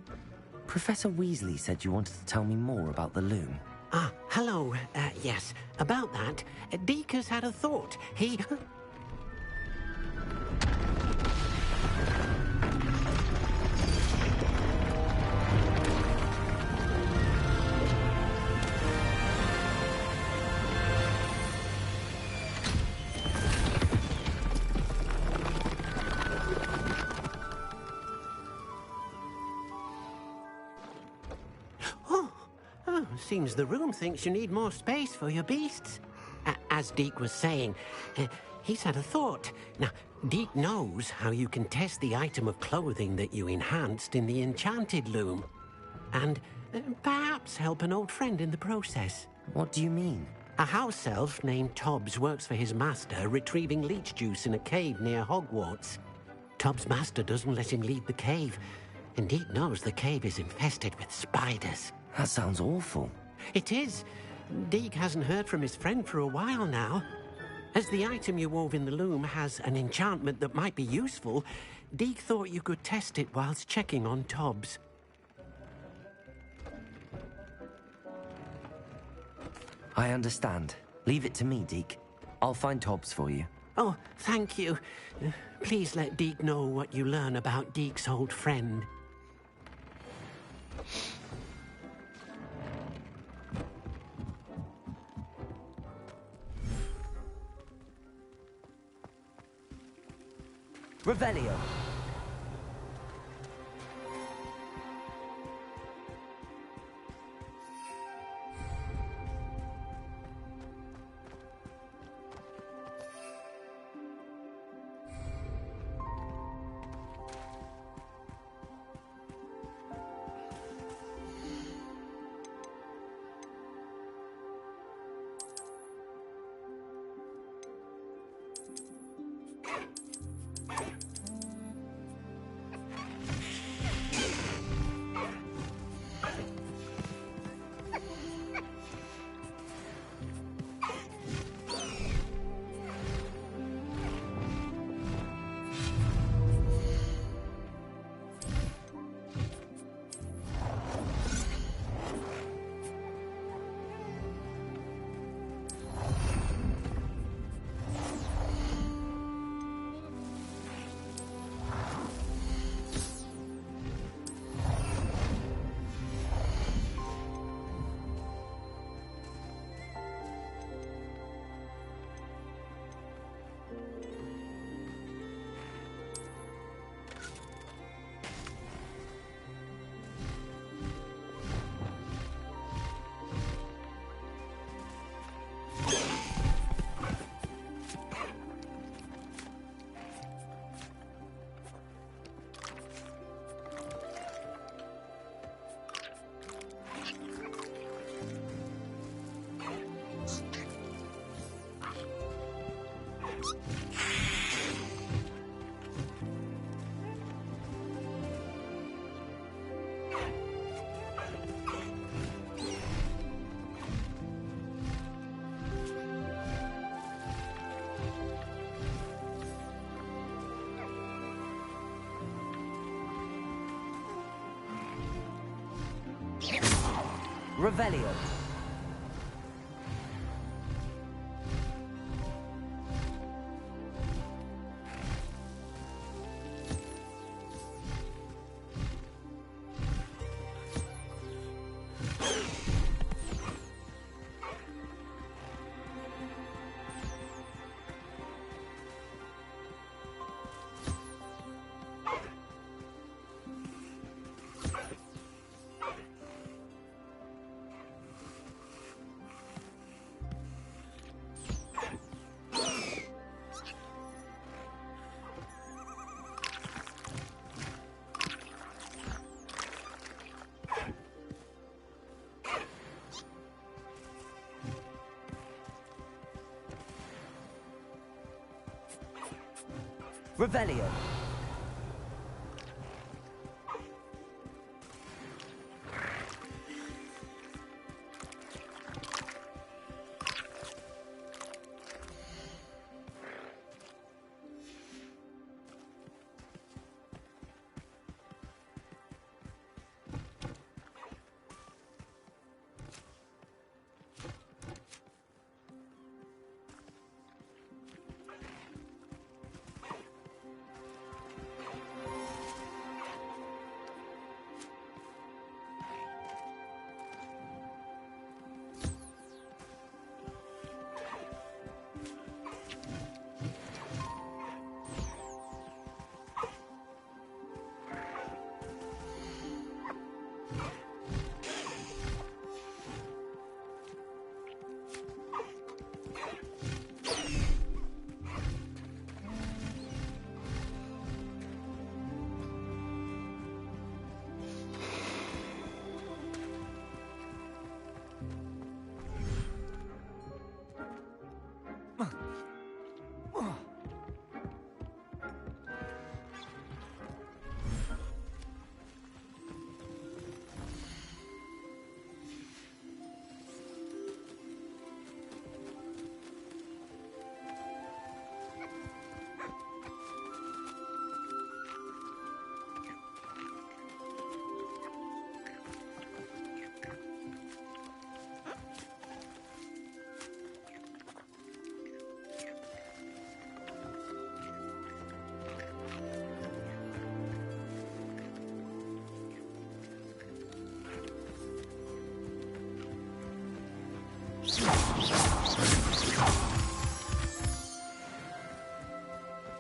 Professor Weasley said you wanted to tell me more about the loom. Ah, hello. Yes, about that. Deke has had a thought. He... Seems the room thinks you need more space for your beasts. As Deke was saying, he's had a thought. Now, Deke knows how you can test the item of clothing that you enhanced in the enchanted loom. And perhaps help an old friend in the process. What do you mean? A house elf named Tobbs works for his master, retrieving leech juice in a cave near Hogwarts. Tobbs' master doesn't let him leave the cave, and Deke knows the cave is infested with spiders. That sounds awful. It is. Deke hasn't heard from his friend for a while now. As the item you wove in the loom has an enchantment that might be useful, Deke thought you could test it whilst checking on Tobbs. I understand. Leave it to me, Deke. I'll find Tobbs for you. Oh, thank you. Please let Deke know what you learn about Deke's old friend. Revelio. Revelio. Revelio.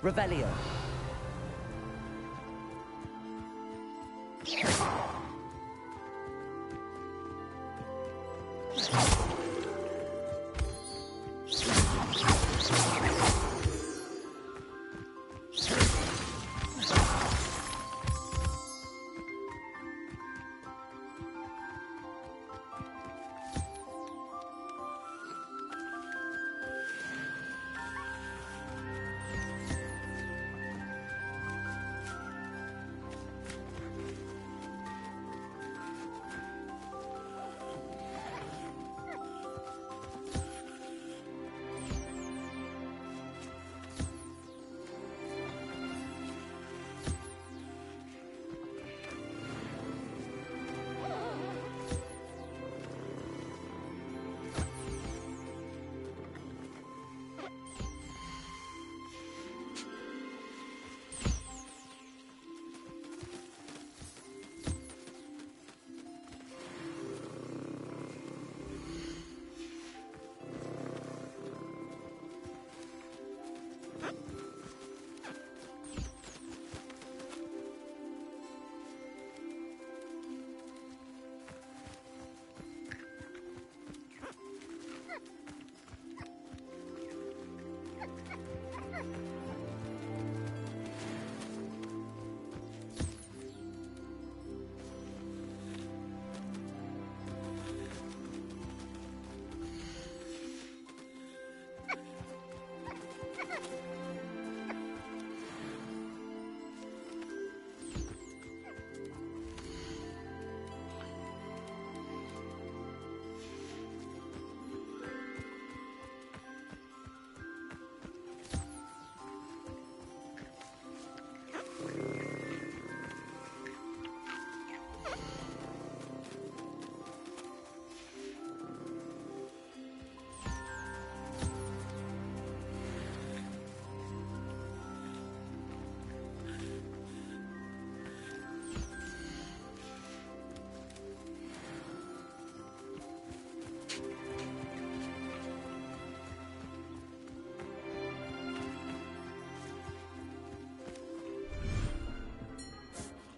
Revelio.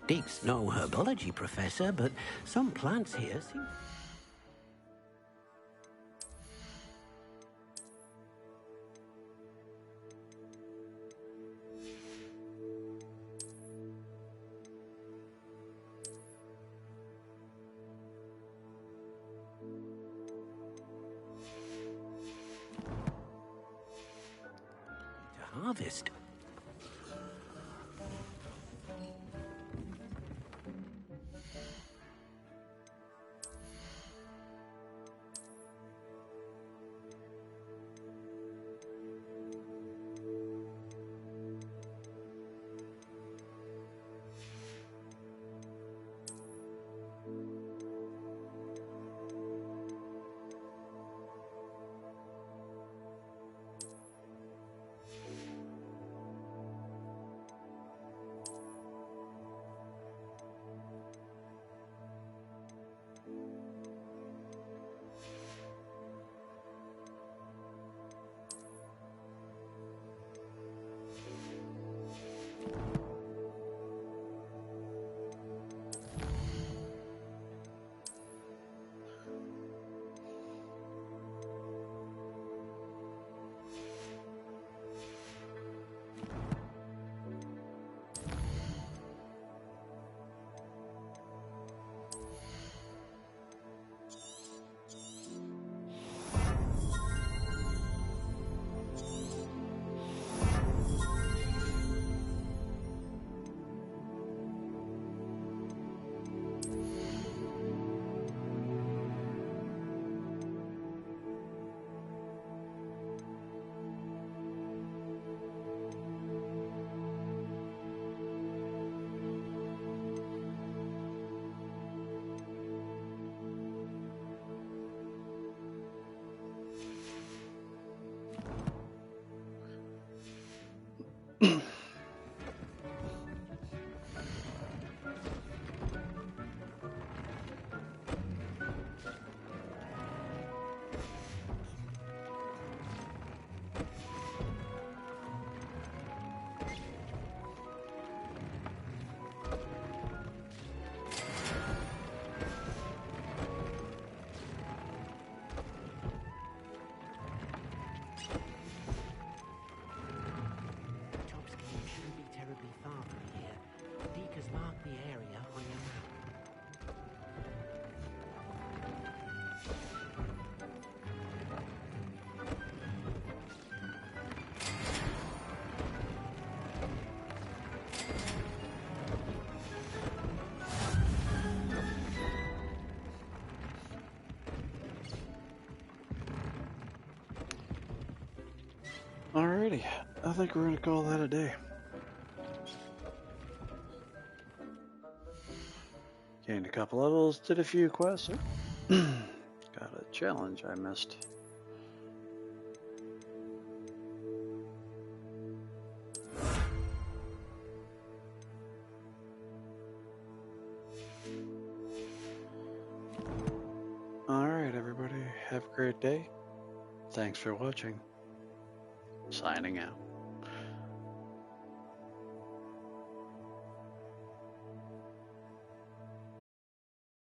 Deke's no herbology professor, but some plants here seem... to harvest. Alrighty, I think we're gonna call that a day. Gained a couple levels, did a few quests. Got a challenge I missed. Alright everybody, have a great day. Thanks for watching. Signing out.